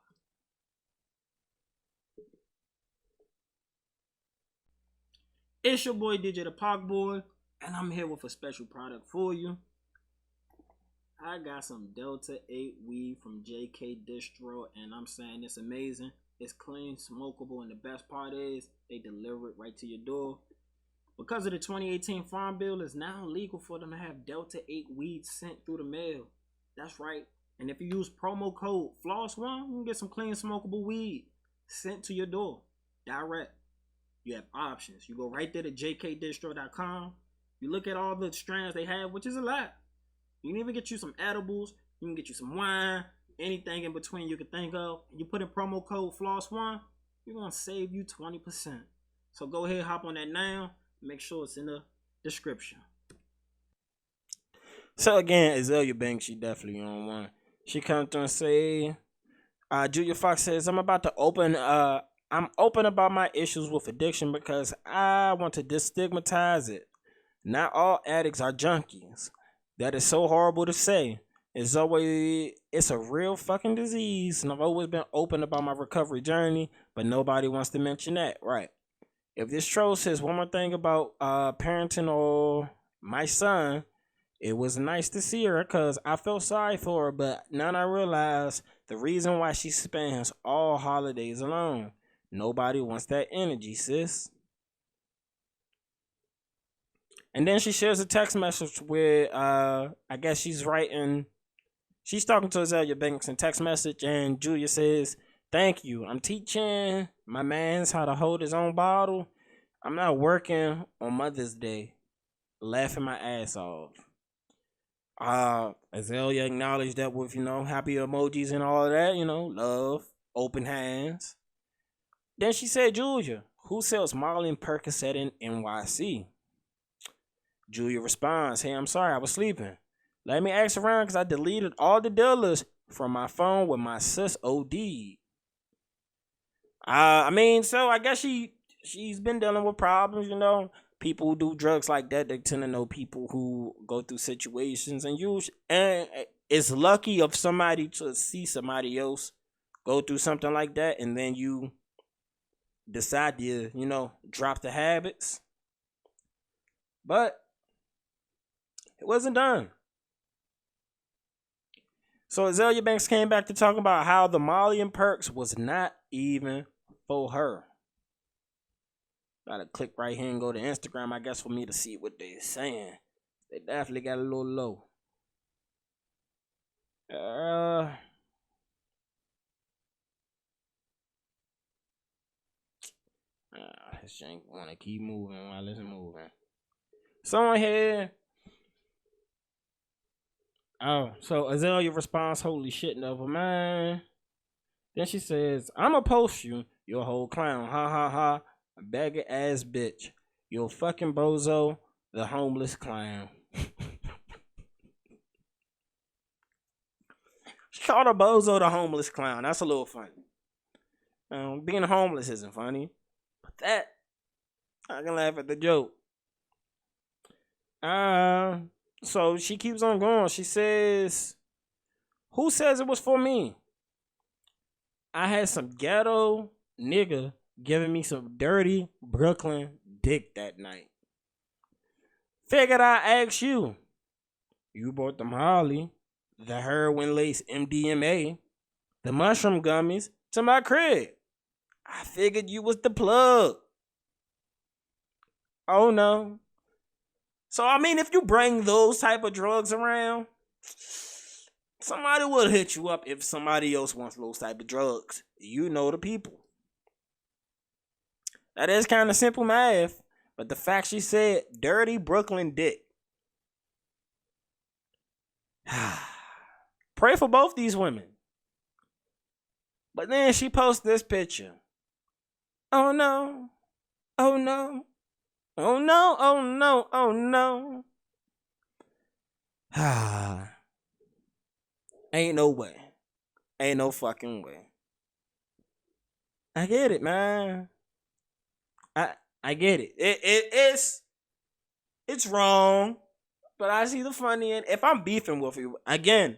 It's your boy DJTheParkBoy, and I'm here with a special product for you. I got some Delta 8 weed from JK Distro, and I'm saying it's amazing. It's clean, smokable, and the best part is they deliver it right to your door. Because of the 2018 Farm Bill, it's now legal for them to have Delta 8 weed sent through the mail. That's right. And if you use promo code FLOSS1, you can get some clean, smokable weed sent to your door direct. You have options. You go right there to jkdistro.com. You look at all the strands they have, which is a lot. You can even get you some edibles. You can get you some wine. Anything in between you can think of. You put in promo code FLOSS1, you're going to save you 20%. So go ahead, hop on that now. Make sure it's in the description. So again, Azalea Banks, she definitely on one. She comes through and say, Julia Fox says, I'm open about my issues with addiction because I want to destigmatize it. Not all addicts are junkies. That is so horrible to say. It's a real fucking disease, and I've always been open about my recovery journey, but nobody wants to mention that, right? If this troll says one more thing about parenting or my son, it was nice to see her because I felt sorry for her, but now I realize the reason why she spends all holidays alone. Nobody wants that energy, sis. And then she shares a text message where I guess she's talking to Azalea Banks in text message, and Julia says, "Thank you. I'm teaching my mans how to hold his own bottle. I'm not working on Mother's Day. Laughing my ass off." Azalea acknowledged that with, happy emojis and all of that, love, open hands. Then she said, "Julia, who sells Molly and Percocet in NYC?" Julia responds, "Hey, I'm sorry, I was sleeping. Let me ask around because I deleted all the dealers from my phone when my sis OD'd." So I guess she's been dealing with problems, People who do drugs like that, they tend to know people who go through situations, and it's lucky of somebody to see somebody else go through something like that, and then you decide to, drop the habits. But it wasn't done. So Azalea Banks came back to talk about how the Molly and Perks was not even for her. Gotta click right here and go to Instagram, I guess, for me to see what they're saying. They definitely got a little low. This jank wanna keep moving while it's moving. Someone here. Oh, so Azalea responds, holy shit, never mind. Then she says, I'ma post you. You're a whole clown. Ha ha ha. A baggy ass bitch. You're a fucking bozo. The homeless clown. She called a bozo the homeless clown. That's a little funny. Being homeless isn't funny. But that, I can laugh at the joke. So she keeps on going. She says, who says it was for me? I had some ghetto nigga giving me some dirty Brooklyn dick that night. Figured I'd ask you. You bought them Holly, the heroin lace MDMA, the mushroom gummies to my crib. I figured you was the plug. Oh no. So I mean, if you bring those type of drugs around, somebody will hit you up if somebody else wants those type of drugs. You know the people. That is kind of simple math. But the fact she said dirty Brooklyn dick. Pray for both these women. But then she posts this picture. Oh no. Oh no. Oh no. Oh no. Oh no. Ain't no way. Ain't no fucking way. I get it, man. I get it. It's wrong, but I see the funny in. If I'm beefing with you again,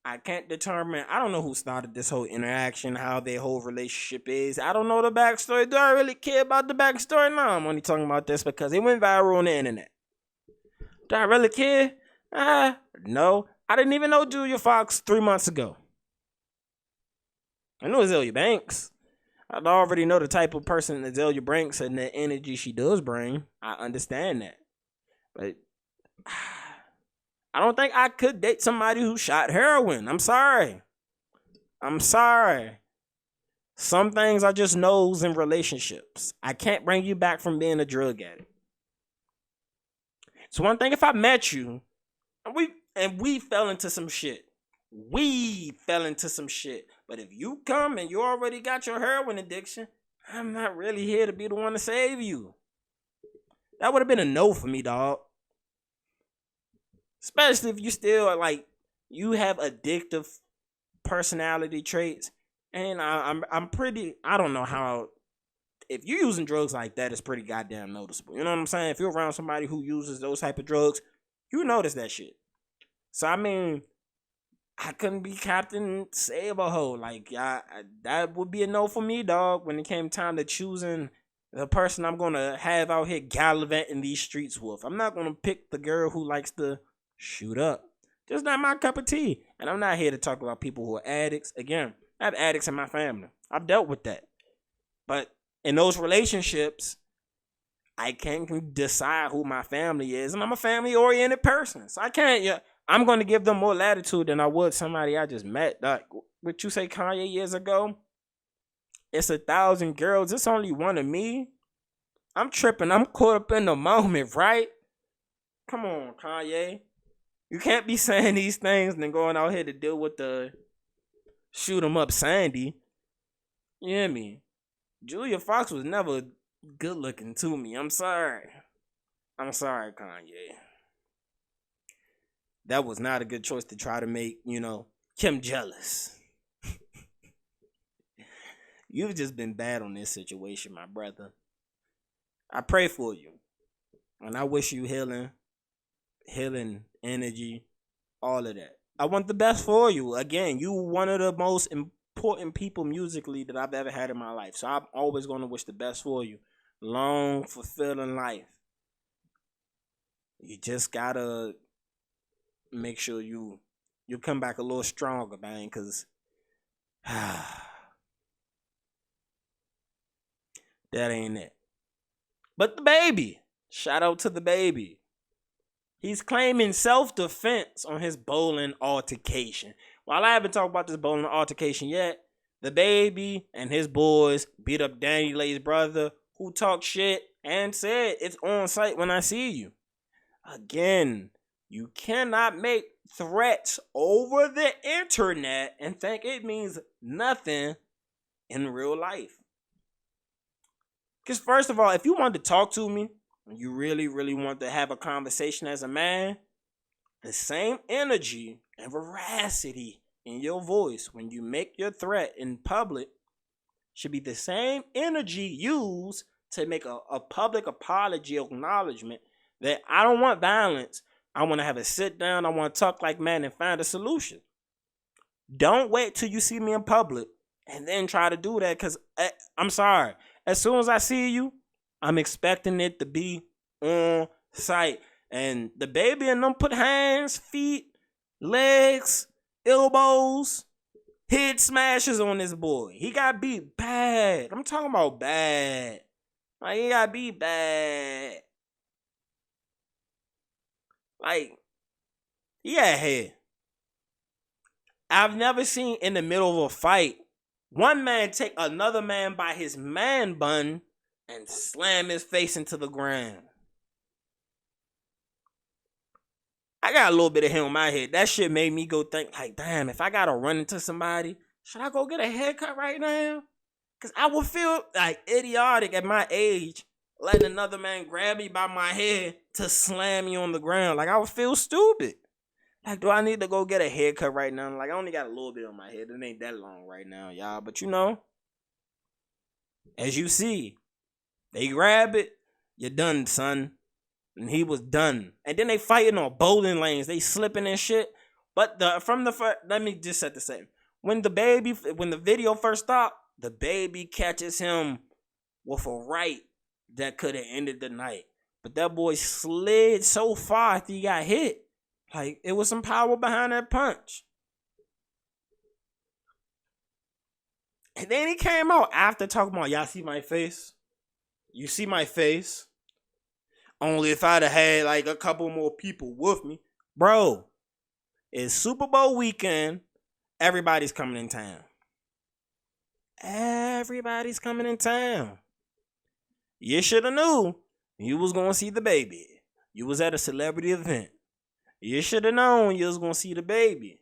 I can't determine. I don't know who started this whole interaction, how their whole relationship is. I don't know the backstory. Do I really care about the backstory? No, I'm only talking about this because it went viral on the internet. Do I really care? No. I didn't even know Julia Fox 3 months ago. I knew Azealia Banks. I already know the type of person Azealia Banks and the energy she does bring. I understand that. But I don't think I could date somebody who shot heroin. I'm sorry. Some things are just no's in relationships. I can't bring you back from being a drug addict. It's one thing if I met you and we fell into some shit. But if you come and you already got your heroin addiction, I'm not really here to be the one to save you. That would have been a no for me, dog. Especially if you still you have addictive personality traits. And I'm pretty, I don't know how, if you're using drugs like that, it's pretty goddamn noticeable. You know what I'm saying? If you're around somebody who uses those type of drugs, you notice that shit. So, I mean, I couldn't be Captain Save-A-Ho. That would be a no for me, dog, when it came time to choosing the person I'm going to have out here gallivanting these streets with. I'm not going to pick the girl who likes to shoot up. Just not my cup of tea. And I'm not here to talk about people who are addicts. Again, I have addicts in my family. I've dealt with that. But in those relationships, I can't decide who my family is. And I'm a family-oriented person. So I can't, I'm going to give them more latitude than I would somebody I just met. Like what you say Kanye years ago? It's 1,000 girls. It's only one of me. I'm tripping. I'm caught up in the moment, right? Come on, Kanye. You can't be saying these things and then going out here to deal with the shoot 'em up Sandy. You hear me? Julia Fox was never good looking to me. I'm sorry. Kanye. That was not a good choice to try to make, Kim jealous. You've just been bad on this situation, my brother. I pray for you. And I wish you healing, energy, all of that. I want the best for you. Again, you one of the most important people musically that I've ever had in my life. So I'm always going to wish the best for you. Long, fulfilling life. You just got to make sure you come back a little stronger, man, because that ain't it. But the baby, shout out to the baby. He's claiming self-defense on his bowling altercation. While I haven't talked about this bowling altercation yet, the baby and his boys beat up Danny Lay's brother, who talk shit and said it's on site when I see you. Again, you cannot make threats over the internet and think it means nothing in real life. Because first of all, if you want to talk to me, and you really, really want to have a conversation as a man, the same energy and veracity in your voice when you make your threat in public should be the same energy used to make a public apology acknowledgement that I don't want violence. I want to have a sit down. I want to talk like man and find a solution. Don't wait till you see me in public and then try to do that, because I'm sorry. As soon as I see you, I'm expecting it to be on site. And the baby and them put hands, feet, legs, elbows, head smashes on this boy. He got beat bad. I'm talking about bad. Like, he got beat bad. Like, he had hair. I've never seen in the middle of a fight one man take another man by his man bun and slam his face into the ground. I got a little bit of hair on my head. That shit made me go think, like, damn, if I gotta run into somebody, should I go get a haircut right now? Because I would feel like idiotic at my age letting another man grab me by my hair to slam me on the ground. Like, I would feel stupid. Like, do I need to go get a haircut right now? Like, I only got a little bit on my head. It ain't that long right now, y'all. But you know, as you see, they grab it, you're done, son. And he was done. And then they fighting on bowling lanes. They slipping and shit. But let me just set the same. When the video first stopped, the baby catches him with a right that could have ended the night. But that boy slid so far after he got hit. Like, it was some power behind that punch. And then he came out after talking about, y'all see my face? You see my face? Only if I'd have had like a couple more people with me. Bro, it's Super Bowl weekend. Everybody's coming in town. Everybody's coming in town. You should have knew you was going to see the baby. You was at a celebrity event. You should have known you was going to see the baby.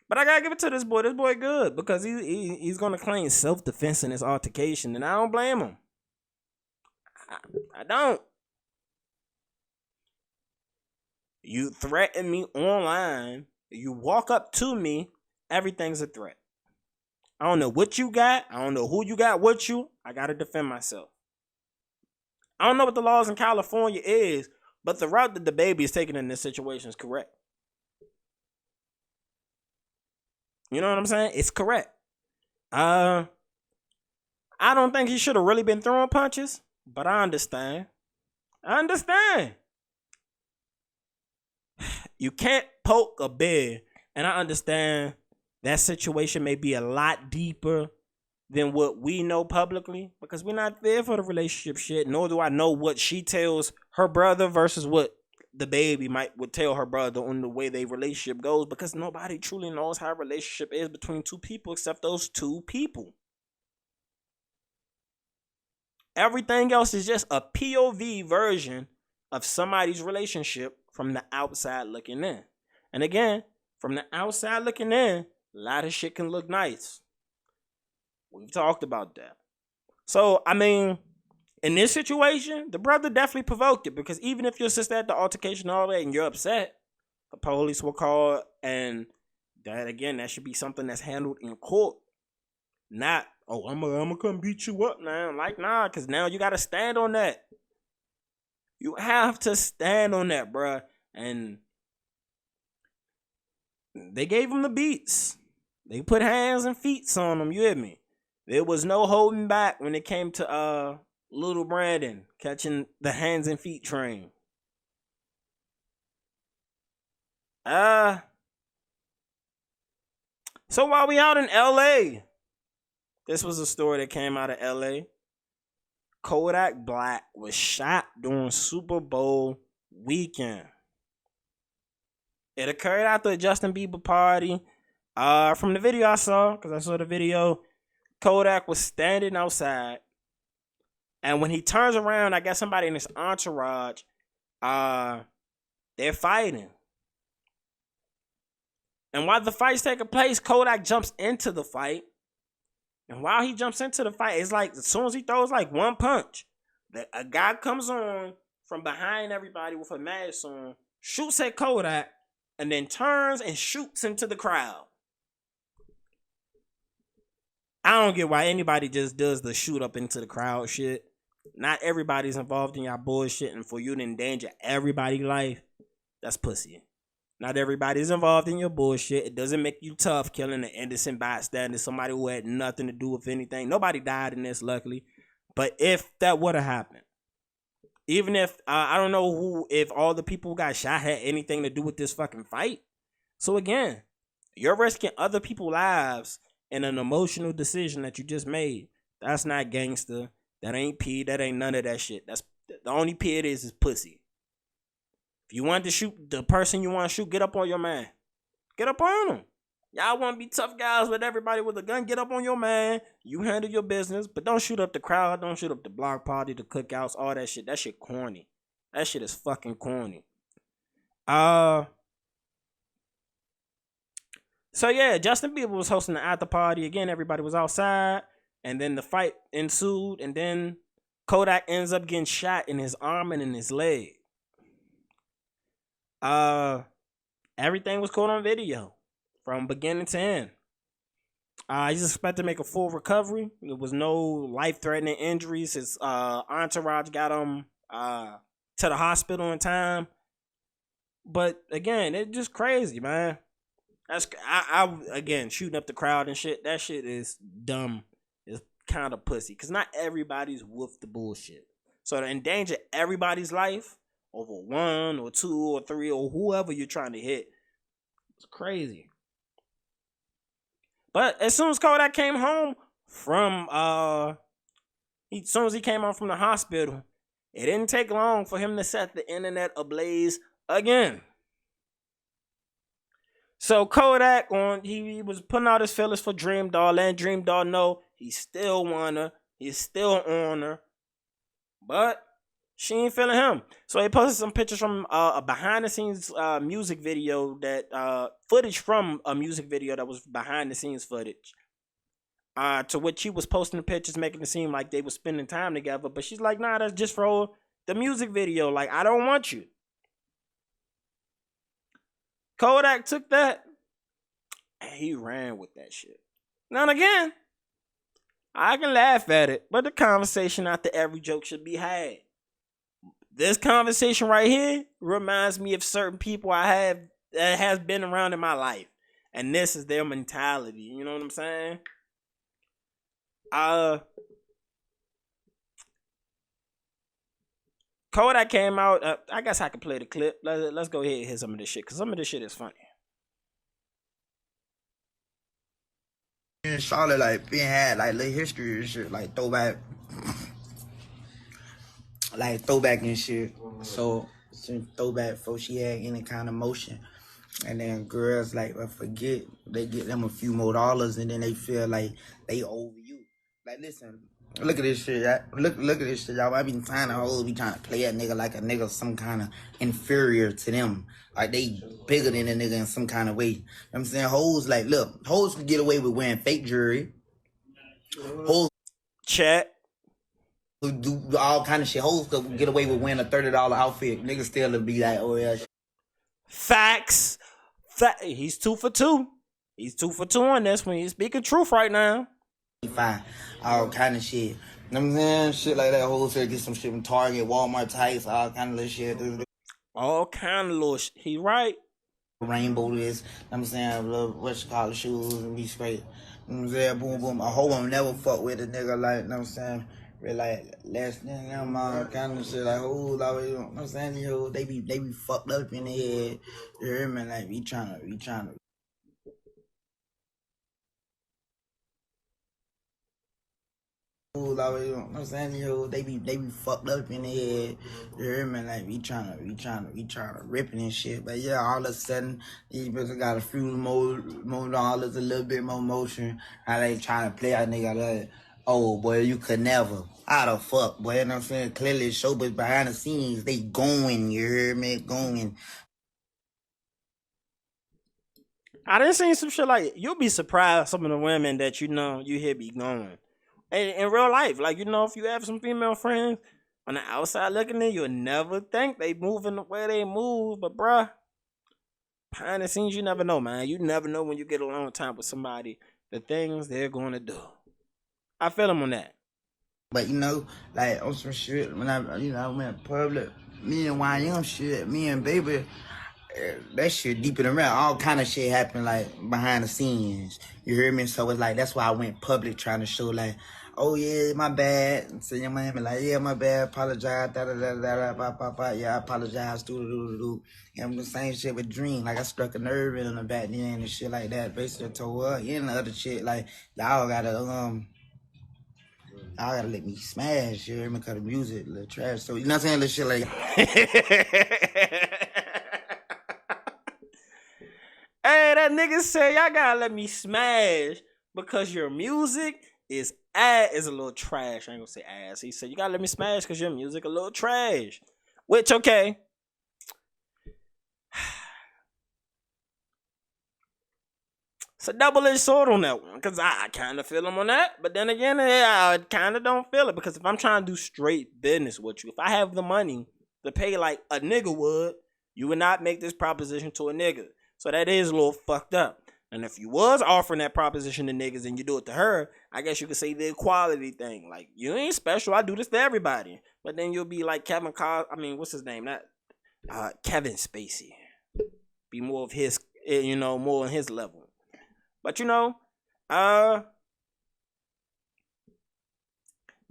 But I got to give it to this boy. This boy good, because he's going to claim self-defense in this altercation, and I don't blame him. I don't. You threaten me online. You walk up to me. Everything's a threat. I don't know what you got. I don't know who you got with you. I got to defend myself. I don't know what the laws in California is, but the route that the baby is taking in this situation is correct. You know what I'm saying? It's correct. I don't think he should have really been throwing punches. But I understand. You can't poke a bear. And I understand that situation may be a lot deeper than what we know publicly. Because we're not there for the relationship shit. Nor do I know what she tells her brother versus what the baby would tell her brother on the way their relationship goes. Because nobody truly knows how a relationship is between two people except those two people. Everything else is just a POV version of somebody's relationship from the outside looking in. And again, from the outside looking in, a lot of shit can look nice. We've talked about that. So, I mean, in this situation, the brother definitely provoked it, because even if your sister had the altercation all that and you're upset, the police were called, and that should be something that's handled in court. Not, oh, I'm gonna come beat you up now. Like, nah, because now you got to stand on that. You have to stand on that, bruh. And they gave him the beats. They put hands and feet on him, you hear me? There was no holding back when it came to little Brandon catching the hands and feet train. So while we out in L.A., this was a story that came out of L.A. Kodak Black was shot during Super Bowl weekend. It occurred after a Justin Bieber party. From the video I saw, because I saw the video, Kodak was standing outside, and when he turns around, I guess somebody in his entourage, they're fighting. And while the fight's taking place, Kodak jumps into the fight. And while he jumps into the fight, it's like as soon as he throws like one punch, a guy comes on from behind everybody with a mask on, shoots at Kodak, and then turns and shoots into the crowd. I don't get why anybody just does the shoot up into the crowd shit. Not everybody's involved in y'all bullshit, and for you to endanger everybody's life, that's pussy. Not everybody's involved in your bullshit. It doesn't make you tough killing an innocent bystander, somebody who had nothing to do with anything. Nobody died in this, luckily. But if that would have happened, even if, I don't know if all the people who got shot had anything to do with this fucking fight. So again, you're risking other people's lives in an emotional decision that you just made. That's not gangster. That ain't P. That ain't none of that shit. That's the only P it is pussy. If you want to shoot the person you want to shoot, get up on your man. Get up on him. Y'all want to be tough guys with everybody with a gun? Get up on your man. You handle your business, but don't shoot up the crowd. Don't shoot up the block party, the cookouts, all that shit. That shit corny. That shit is fucking corny. So yeah, Justin Bieber was hosting the after party. Again, everybody was outside. And then the fight ensued. And then Kodak ends up getting shot in his arm and in his leg. Everything was caught on video from beginning to end. He's expected to make a full recovery. There was no life-threatening injuries. His entourage got him to the hospital in time. But again, it's just crazy, man. That's again, shooting up the crowd and shit. That shit is dumb. It's kind of pussy. Because not everybody's with the bullshit. So to endanger everybody's life over 1 or 2 or 3 or whoever you're trying to hit, it's crazy. But as soon as Kodak came home from as soon as he came home from the hospital, it didn't take long for him to set the internet ablaze again. So Kodak he was putting out his feelers for Dream Doll, letting Dream Doll know he still want her, he's still on her, but she ain't feeling him. So he posted some pictures from a behind the scenes music video that footage from a music video that was behind the scenes footage. To which he was posting the pictures, making it seem like they were spending time together. But she's like, nah, that's just for the music video. Like, I don't want you. Kodak took that and he ran with that shit. Now and again, I can laugh at it, but the conversation after every joke should be had. This conversation right here reminds me of certain people I have that has been around in my life. And this is their mentality. You know what I'm saying? Kodak came out. I guess I can play the clip. Let's go ahead and hit some of this shit, because some of this shit is funny. And Charlotte like been had like little history and shit, like throwback and shit. So since throwback before she had any kind of motion. And then girls like forget, they get them a few more dollars and then they feel like they over you. Like listen, look at this shit, y'all. Look at this shit, y'all. I be trying to play a nigga like a nigga some kind of inferior to them. Like they bigger than a nigga in some kind of way. You know what I'm saying? Hoes like, look, hoes can get away with wearing fake jewelry. Hoes Chat. who do all kind of shit. Hoes can get away with wearing a $30 outfit. Niggas still be like, oh yeah. Facts. He's 2 for 2. He's 2 for 2 on this one. He's speaking truth right now. Fine. All kind of shit. You know what I'm saying? Shit like that. Wholesale, get some shit from Target, Walmart types, all kind of little shit. All kind of little shit. He right. Rainbow this, you know what I'm saying? Little, what you call it, shoes and be straight. You know what I'm saying? Boom, boom. I hope I'm never fuck with a nigga like, you know what I'm saying? Real like less than them kind of shit like hoes always, you know what I'm saying? You know, they be fucked up in the head. You hear me? Like we trying to Always, you know what I'm saying? You know, they be fucked up in the head. You hear me? Like we trying to rip it and shit. But yeah, all of a sudden these bitches got a few more dollars, a little bit more motion. How they trying to play a nigga like, oh boy, you could never. How the fuck, boy? You know what I'm saying? Clearly show, but behind the scenes they going. You hear me? Going. I done seen some shit like, you'll be surprised some of the women that you know you hear be going. In real life, like, you know, if you have some female friends on the outside looking in, you'll never think they moving the way they move. But bruh, behind the scenes, you never know, man. You never know when you get a long time with somebody the things they're going to do. I feel them on that. But you know, like on some shit, when I went public, me and YM shit, me and Baby, that shit deeper than real. All kind of shit happened like behind the scenes. You hear me? So it's like that's why I went public trying to show like, oh yeah, my bad. So your man be like, yeah, my bad. Apologize. Yeah, I apologize. Do. And the same shit with Dream. Like I struck a nerve in the back then and shit like that. Basically told her and the other shit like y'all gotta let me smash, you hear me? Cause the music, little trash. So you know what I'm saying? Little shit like. Hey, that nigga say y'all gotta let me smash because your music is a little trash. I ain't gonna say ass. He said you gotta let me smash because your music a little trash. Which okay. It's a double-edged sword on that one because I kind of feel him on that. But then again, I kind of don't feel it because if I'm trying to do straight business with you, if I have the money to pay like a nigga would, you would not make this proposition to a nigga. So that is a little fucked up. And if you was offering that proposition to niggas and you do it to her, I guess you could say the equality thing. Like, you ain't special. I do this to everybody. But then you'll be like what's his name? Not Kevin Spacey. Be more of his, more on his level. But, the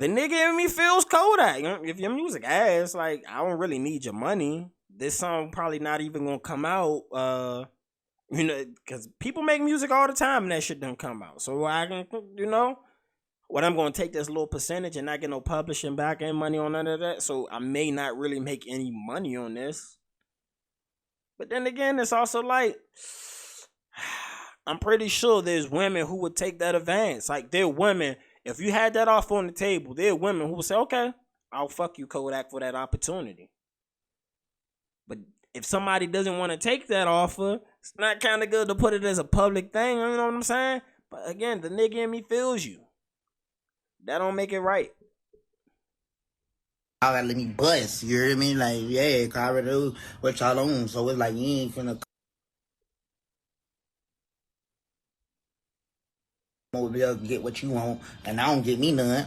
nigga in me feels Kodak. If your music ass, like, I don't really need your money. This song probably not even gonna come out, because people make music all the time and that shit don't come out. So I can, what I'm gonna take this little percentage and not get no publishing back end money on none of that. So I may not really make any money on this. But then again, it's also like, I'm pretty sure there's women who would take that advance. Like, there are women, if you had that offer on the table, there are women who would say, okay, I'll fuck you, Kodak, for that opportunity. But if somebody doesn't want to take that offer, it's not kind of good to put it as a public thing, you know what I'm saying? But again, the nigga in me feels you. That don't make it right. I gotta let me bust, you hear me? Like, yeah, cause I already know what y'all on, so it's like you ain't finna over there get what you want, and I don't get me none.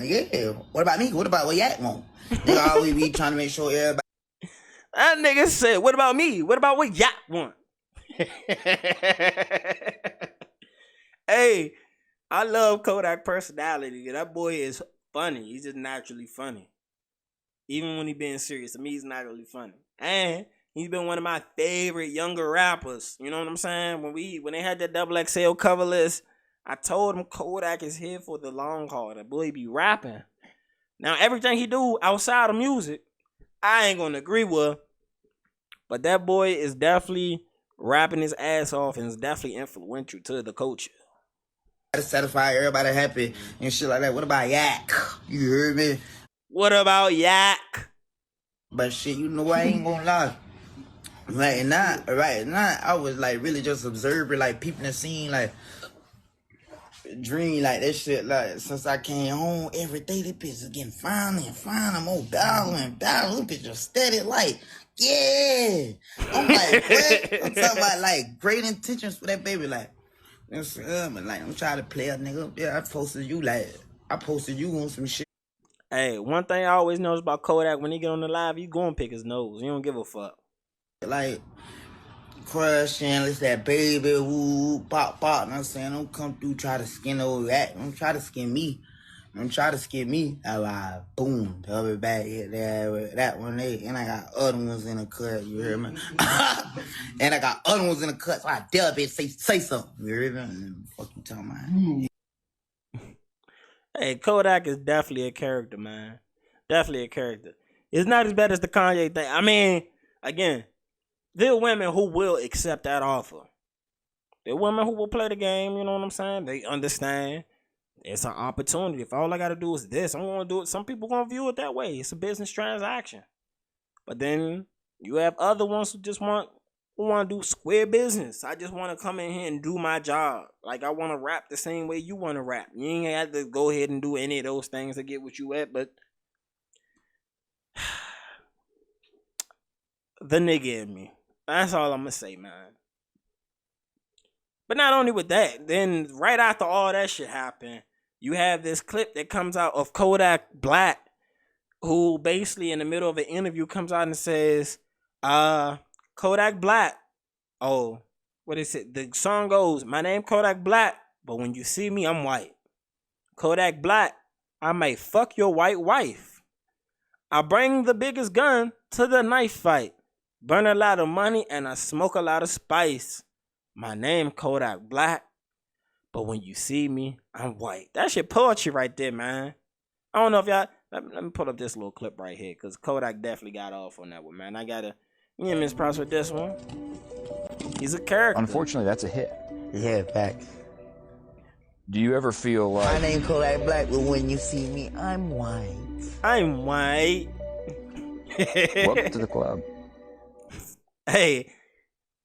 Yeah. What about me? What about what Yak want? Nigga always be trying to make sure everybody. That nigga said, what about me? What about what Yak want? Hey, I love Kodak personality. That boy is funny. He's just naturally funny. Even when he being serious, to me, he's naturally funny. And he's been one of my favorite younger rappers. You know what I'm saying? When they had that XXL cover list, I told him Kodak is here for the long haul. That boy be rapping. Now, everything he do outside of music, I ain't gonna agree with. But that boy is definitely rapping his ass off and is definitely influential to the culture. To satisfy everybody happy and shit like that. What about Yak? You heard me? What about Yak? But shit, I ain't gonna lie. Right now, I was like really just observing, like peeping the scene, like Dream, like that shit. Like since I came home, every day this bitch is getting finer and finer, more dollar and dollar. This bitch just steady, like yeah. I'm like, what? I'm talking about like great intentions for that baby, like. Like I'm trying to play a nigga. Yeah, I posted you on some shit. Hey, one thing I always know about Kodak, when he get on the live, he gonna pick his nose. He don't give a fuck. Like crushing, let's that baby, woo, pop, you know what I'm saying? Don't come through, try to skin over that. Don't try to skin me. I boom, the other back hit there, that one there, and I got other ones in the cut, you hear me? And I got other ones in the cut, so I dare bitch say something, you hear me? What the fuck you talking about? Hey, Kodak is definitely a character, man. Definitely a character. It's not as bad as the Kanye thing. I mean, again, there are women who will accept that offer. There are women who will play the game, you know what I'm saying? They understand it's an opportunity. If all I gotta do is this, I'm gonna do it. Some people gonna view it that way. It's a business transaction. But then you have other ones who just want to do square business. I just want to come in here and do my job. Like I want to rap the same way you want to rap. You ain't have to go ahead and do any of those things to get what you at, but the nigga in me. That's all I'm gonna say, man. But not only with that, then right after all that shit happened, you have this clip that comes out of Kodak Black, who basically in the middle of an interview comes out and says, Kodak Black. Oh, what is it? The song goes, my name Kodak Black, but when you see me, I'm white. Kodak Black, I might fuck your white wife. I bring the biggest gun to the knife fight. Burn a lot of money and I smoke a lot of spice. My name Kodak Black, but when you see me, I'm white. That shit poetry right there, man. I don't know if y'all, let me pull up this little clip right here, because Kodak definitely got off on that one, man. I gotta, you know, Miss Props with this one. He's a character. Unfortunately, that's a hit. Yeah, facts. Do you ever feel like... My name Kodak Black, but when you see me, I'm white. I'm white. Welcome to the club. Hey,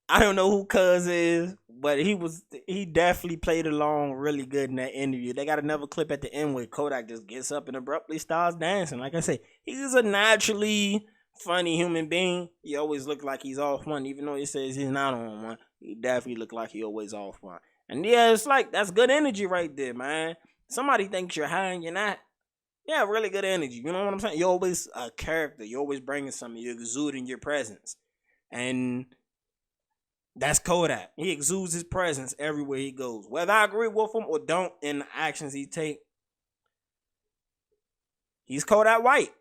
I don't know who Cuz is, but he definitely played along really good in that interview. They got another clip at the end where Kodak just gets up and abruptly starts dancing. Like I say, he's a naturally funny human being. He always look like he's off one, even though he says he's not on one. He definitely look like he always off one. And yeah, it's like, that's good energy right there, man. Somebody thinks you're high and you're not. Yeah, really good energy. You know what I'm saying? You're always a character. You're always bringing something. You're exuding your presence. And that's Kodak. He exudes his presence everywhere he goes. Whether I agree with him or don't in the actions he take, he's Kodak White.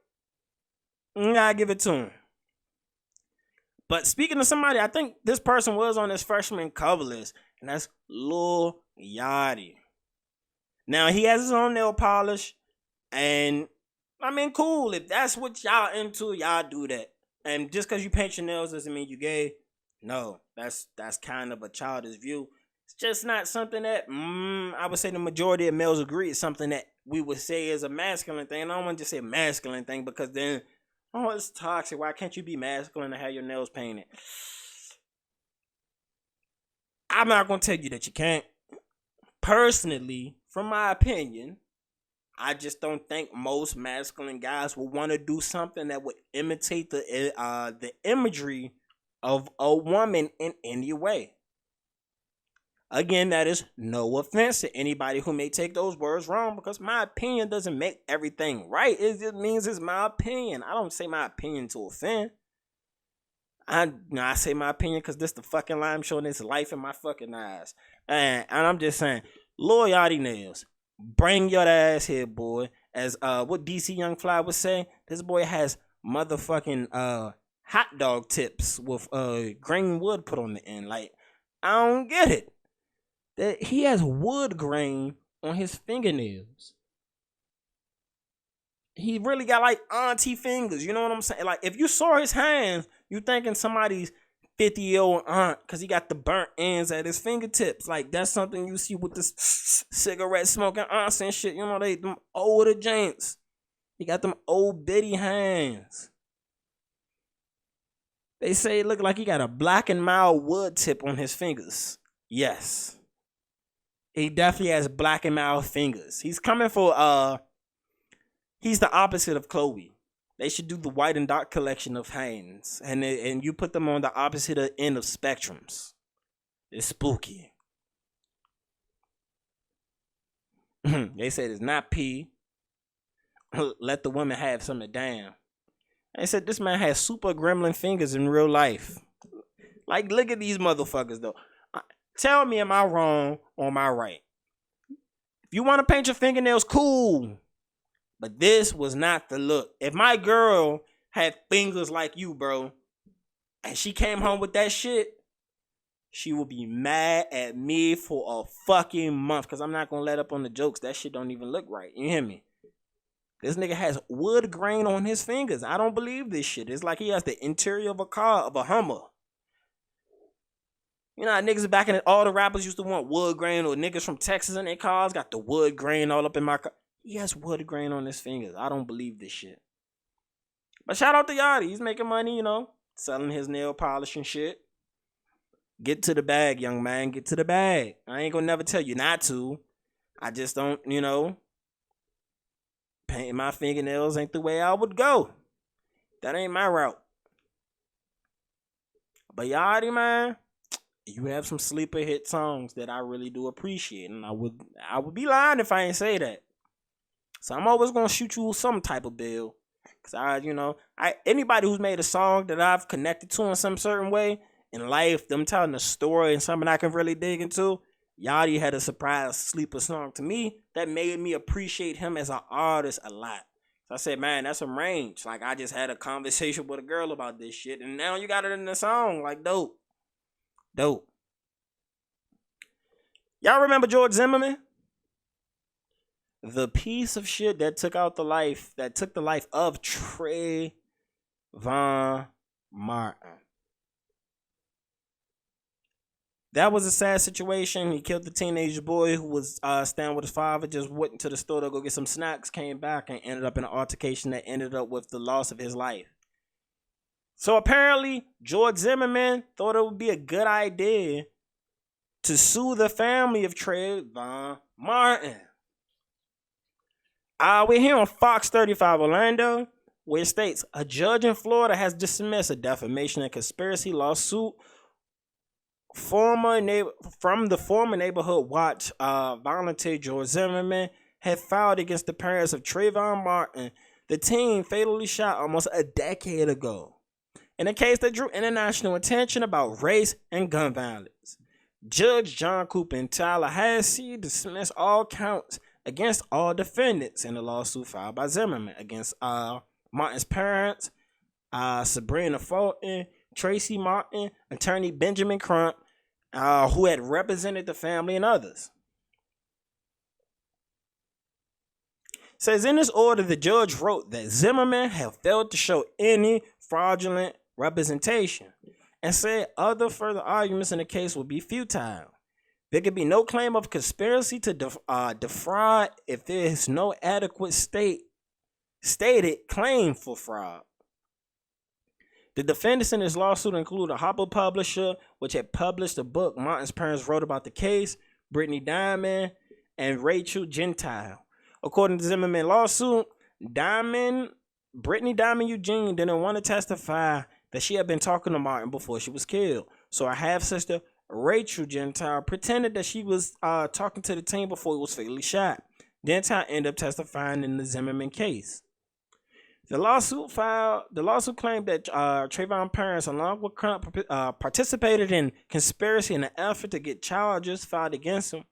I gotta give it to him. But speaking of somebody, I think this person was on this freshman cover list, and that's Lil Yachty. Now, he has his own nail polish, and I mean, cool. If that's what y'all into, y'all do that. And just because you paint your nails doesn't mean you gay. No, that's kind of a childish view. It's just not something that I would say the majority of males agree. It's something that we would say is a masculine thing. And I don't want to just say masculine thing because then, oh, it's toxic. Why can't you be masculine and have your nails painted? I'm not going to tell you that you can't. Personally, from my opinion, I just don't think most masculine guys will want to do something that would imitate the imagery of a woman in any way. Again, that is no offense to anybody who may take those words wrong, because my opinion doesn't make everything right. It just means it's my opinion. I don't say my opinion to offend. I say my opinion because this the fucking L.I.M.E showing its life in my fucking eyes. And I'm just saying, Lil Yachty nails, bring your ass here, boy. As what DC Young Fly would say, this boy has motherfucking hot dog tips with grain wood put on the end. Like, I don't get it. That he has wood grain on his fingernails. He really got like auntie fingers, you know what I'm saying? Like, if you saw his hands, you thinking somebody's 50-year-old aunt, because he got the burnt ends at his fingertips. Like, that's something you see with this cigarette smoking aunts and shit. You know, they them older gents. He got them old bitty hands. They say it look like he got a black and mild wood tip on his fingers. Yes. He definitely has black and mild fingers. He's coming for, he's the opposite of Chloe. They should do the white and dark collection of hands. And you put them on the opposite end of spectrums. It's spooky. They said it's not P. Let the woman have some of damn. They said this man has super gremlin fingers in real life. Like, look at these motherfuckers, though. Tell me, am I wrong or am I right? If you want to paint your fingernails, cool. But this was not the look. If my girl had fingers like you, bro, and she came home with that shit, she will be mad at me for a fucking month because I'm not gonna let up on the jokes. That shit don't even look right. You hear me? This nigga has wood grain on his fingers. I don't believe this shit. It's like he has the interior of a car, of a Hummer. You know how niggas back in all the rappers used to want wood grain, or niggas from Texas in their cars got the wood grain all up in my car. He has wood grain on his fingers. I don't believe this shit. But shout out to Yachty. He's making money, you know, selling his nail polish and shit. Get to the bag, young man. Get to the bag. I ain't gonna never tell you not to. I just don't, you know, painting my fingernails ain't the way I would go. That ain't my route. But Yachty, man, you have some sleeper hit songs that I really do appreciate, and I would be lying if I ain't say that. So I'm always gonna shoot you some type of bill, cause anybody who's made a song that I've connected to in some certain way in life, them telling a story and something I can really dig into. Yachty had a surprise sleeper song to me that made me appreciate him as an artist a lot. So I said, man, that's some range. Like, I just had a conversation with a girl about this shit, and now you got it in the song. Like, dope. Dope. Y'all remember George Zimmerman? The piece of shit that took the life of Trayvon Martin. That was a sad situation. He killed the teenage boy who was staying with his father, just went to the store to go get some snacks, came back, and ended up in an altercation that ended up with the loss of his life. So apparently, George Zimmerman thought it would be a good idea to sue the family of Trayvon Martin. We're here on Fox 35 Orlando, where it states, a judge in Florida has dismissed a defamation and conspiracy lawsuit from the former Neighborhood Watch volunteer George Zimmerman had filed against the parents of Trayvon Martin, the teen fatally shot almost a decade ago, in a case that drew international attention about race and gun violence. Judge John Cooper in Tallahassee dismissed all counts against all defendants in the lawsuit filed by Zimmerman against Martin's parents, Sabrina Fulton, Tracy Martin, attorney Benjamin Crump, who had represented the family, and others. Says in this order, the judge wrote that Zimmerman had failed to show any fraudulent representation and said other further arguments in the case would be futile. There could be no claim of conspiracy to defraud if there is no adequate stated claim for fraud. The defendants in this lawsuit include a Hopper publisher, which had published a book Martin's parents wrote about the case, Brittany Diamond, and Rachel Gentile. According to the Zimmerman lawsuit, Brittany Diamond Eugene didn't want to testify that she had been talking to Martin before she was killed. So her half-sister, Rachel Gentile, pretended that she was talking to the teen before he was fatally shot. Gentile ended up testifying in the Zimmerman case. The lawsuit claimed that Trayvon's parents, along with Crump, participated in conspiracy in an effort to get charges filed against him.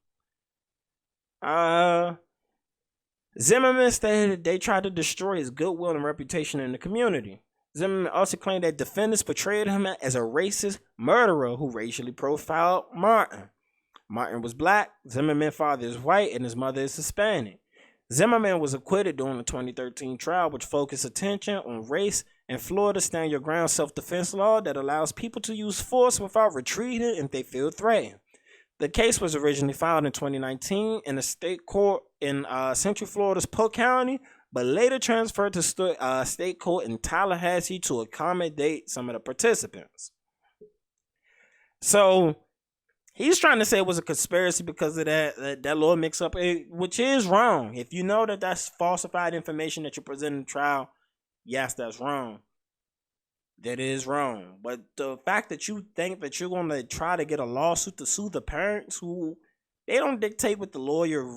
Zimmerman stated they tried to destroy his goodwill and reputation in the community. Zimmerman also claimed that defendants portrayed him as a racist murderer who racially profiled Martin. Martin was black, Zimmerman's father is white, and his mother is Hispanic. Zimmerman was acquitted during the 2013 trial, which focused attention on race and Florida's stand your ground self-defense law that allows people to use force without retreating if they feel threatened. The case was originally filed in 2019 in a state court in Central Florida's Polk County, but later transferred to state court in Tallahassee to accommodate some of the participants. So he's trying to say it was a conspiracy because of that law mix-up, which is wrong. If you know that that's falsified information that you present in the trial, yes, that's wrong. That is wrong. But the fact that you think that you're going to try to get a lawsuit to sue the parents who, they don't dictate what the lawyer,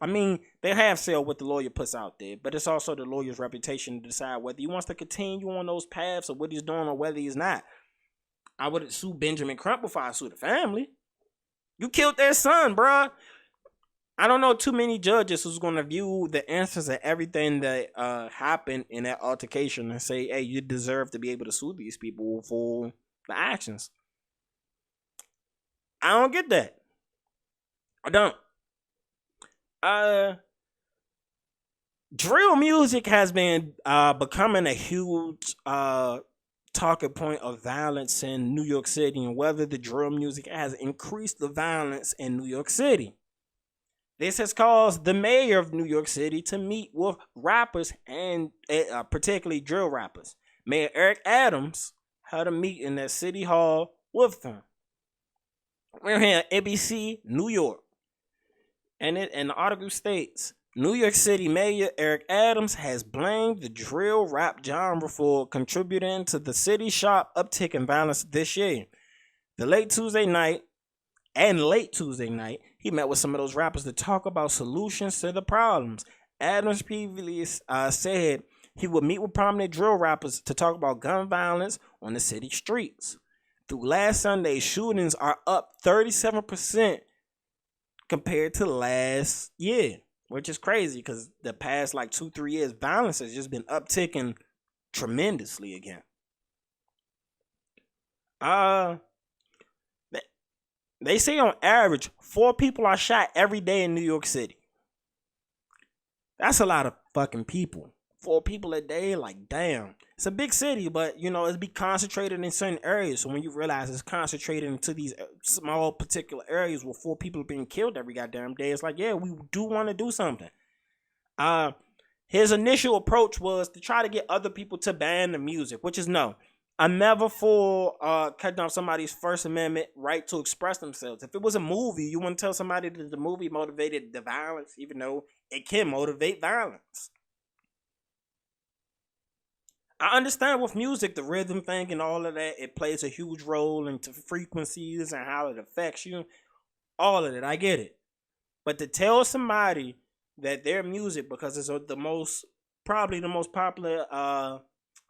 I mean, they have say what the lawyer puts out there, but it's also the lawyer's reputation to decide whether he wants to continue on those paths or what he's doing or whether he's not. I would sue Benjamin Crump before I sue the family. You killed their son, bruh. I don't know too many judges who's going to view the answers of everything that happened in that altercation and say, hey, you deserve to be able to sue these people for the actions. I don't get that. I don't. Drill music has been becoming a huge talking point of violence in New York City, and whether the drill music has increased the violence in New York City. This has caused the mayor of New York City to meet with rappers and particularly drill rappers. Mayor Eric Adams had a meeting at City Hall with them. We're here at NBC, New York. And the article states, New York City Mayor Eric Adams has blamed the drill rap genre for contributing to the city's sharp uptick in violence this year. Late Tuesday night, he met with some of those rappers to talk about solutions to the problems. Adams previously said he would meet with prominent drill rappers to talk about gun violence on the city streets. Through last Sunday, shootings are up 37% compared to last year, which is crazy because the past 2-3 years, violence has just been upticking tremendously again. They say on average 4 people are shot every day in New York City. That's a lot of fucking people. 4 people a day, damn. It's a big city, but it's be concentrated in certain areas. So when you realize it's concentrated into these small particular areas where 4 people are being killed every goddamn day, it's yeah, we do want to do something. His initial approach was to try to get other people to ban the music, which is no. I'm never for cutting off somebody's First Amendment right to express themselves. If it was a movie, you wouldn't tell somebody that the movie motivated the violence, even though it can motivate violence. I understand with music, the rhythm thing and all of that, it plays a huge role into frequencies and how it affects you. All of it, I get it. But to tell somebody that their music, because it's probably the most popular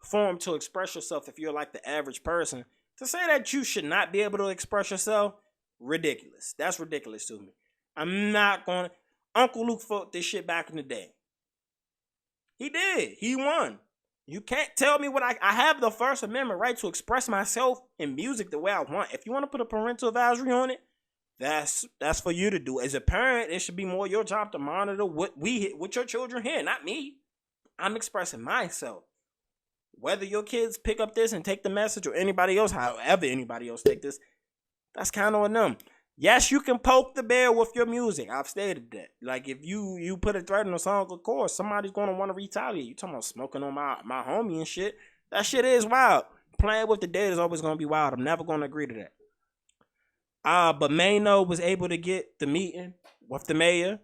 form to express yourself if you're the average person, to say that you should not be able to express yourself, ridiculous. That's ridiculous to me. I'm not going to... Uncle Luke fought this shit back in the day. He did. He won. You can't tell me what I have the First Amendment right to express myself in music the way I want. If you want to put a parental advisory on it, that's for you to do. As a parent, it should be more your job to monitor what your children hear, not me. I'm expressing myself. Whether your kids pick up this and take the message or anybody else, however anybody else take this, that's kind of on them. Yes, you can poke the bear with your music. I've stated that. If you put a threat in a song, of course, somebody's going to want to retaliate. You talking about smoking on my homie and shit. That shit is wild. Playing with the dead is always going to be wild. I'm never going to agree to that. But Mano was able to get the meeting with the mayor.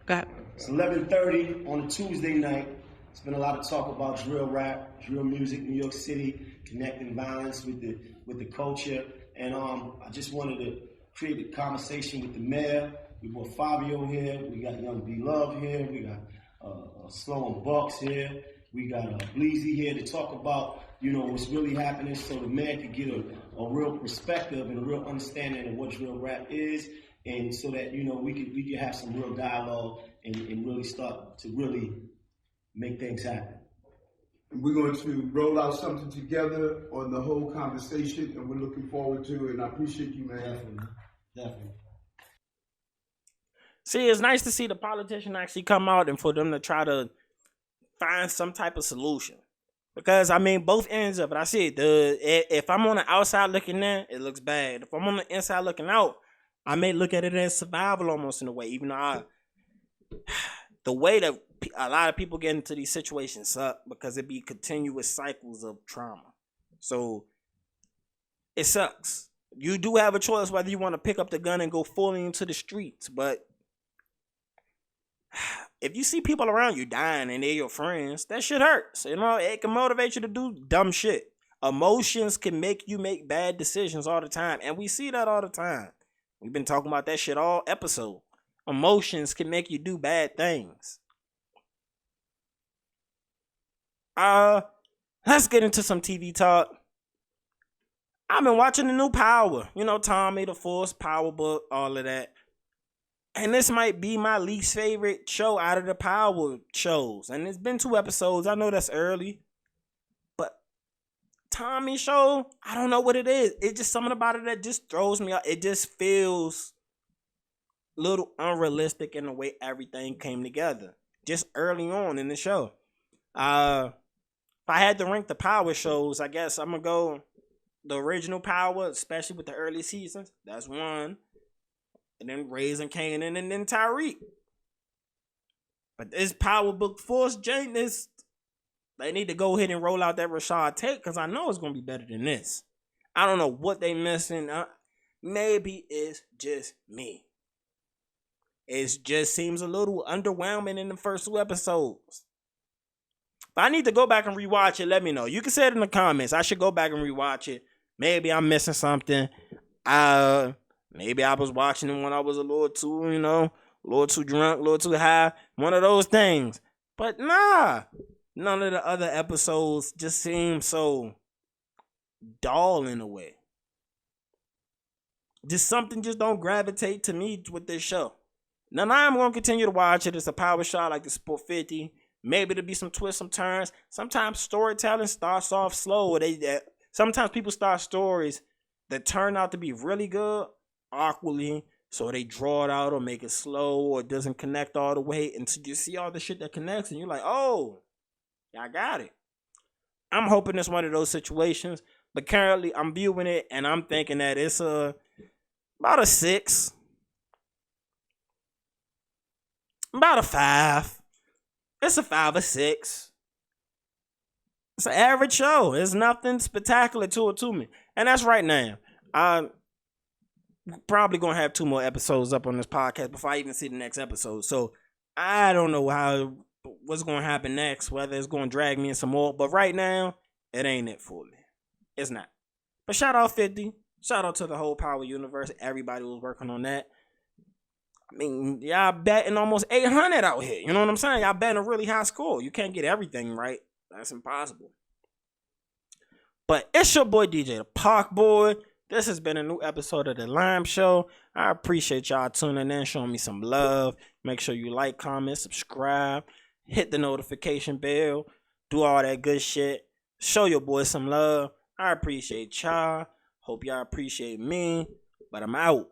It's 11:30 on a Tuesday night. It's been a lot of talk about drill rap, drill music, New York City, connecting violence with the culture. And I just wanted to create a conversation with the mayor. We got Fabio here. We got Young B Love here. We got Sloan Bucks here. We got Bleezy here to talk about what's really happening, so the mayor could get a real perspective and a real understanding of what drill rap is, and so that we could have some real dialogue and really start to really make things happen. We're going to roll out something together on the whole conversation, and we're looking forward to it. And I appreciate you, man. Definitely. See, it's nice to see the politician actually come out and for them to try to find some type of solution. Because, both ends of it. I see it. If I'm on the outside looking in, it looks bad. If I'm on the inside looking out, I may look at it as survival almost in a way. Even though the way that a lot of people get into these situations suck because it be continuous cycles of trauma. So it sucks. You do have a choice whether you want to pick up the gun and go fully into the streets. But if you see people around you dying and they're your friends, that shit hurts. It can motivate you to do dumb shit. Emotions can make you make bad decisions all the time. And we see that all the time. We've been talking about that shit all episode. Emotions can make you do bad things. Let's get into some TV talk. I've been watching the new Power. Tommy, the Force, Power Book, all of that. And this might be my least favorite show out of the Power shows. And it's been 2 episodes. I know that's early. But Tommy show, I don't know what it is. It's just something about it that just throws me out. It just feels a little unrealistic in the way everything came together. Just early on in the show. If I had to rank the Power shows, I guess I'm going to go the original Power, especially with the early seasons. That's one. And then Raising Kanan and then Tyreek. But this Power Book Force joint, they need to go ahead and roll out that Rashad Tate because I know it's going to be better than this. I don't know what they missing. Maybe it's just me. It just seems a little underwhelming in the first 2 episodes. If I need to go back and rewatch it, let me know. You can say it in the comments. I should go back and rewatch it. Maybe I'm missing something. Maybe I was watching it when I was a little too, a little too drunk, a little too high. One of those things. But nah. None of the other episodes just seem so dull in a way. Just something just don't gravitate to me with this show. Now I'm going to continue to watch it. It's a power shot like the Sport 50. Maybe there'll be some twists, some turns. Sometimes storytelling starts off slow. Sometimes people start stories that turn out to be really good awkwardly. So they draw it out or make it slow or it doesn't connect all the way. And so you see all the shit that connects and you're like, oh, I got it. I'm hoping it's one of those situations. But currently I'm viewing it and I'm thinking that it's about a 6. About a 5. It's a 5 or 6. It's an average show. There's nothing spectacular to it to me. And that's right now. I'm probably going to have 2 more episodes up on this podcast before I even see the next episode. So I don't know what's going to happen next, whether it's going to drag me in some more. But right now, it ain't it for me. It's not. But shout out 50. Shout out to the whole Power universe. Everybody was working on that. I mean, y'all betting almost 800 out here. You know what I'm saying? Y'all betting a really high score. You can't get everything right. That's impossible. But it's your boy DJ the Park Boy. This has been a new episode of the L.I.M.E Show. I appreciate y'all tuning in, showing me some love. Make sure you like, comment, subscribe, hit the notification bell, do all that good shit. Show your boy some love. I appreciate y'all. Hope y'all appreciate me. But I'm out.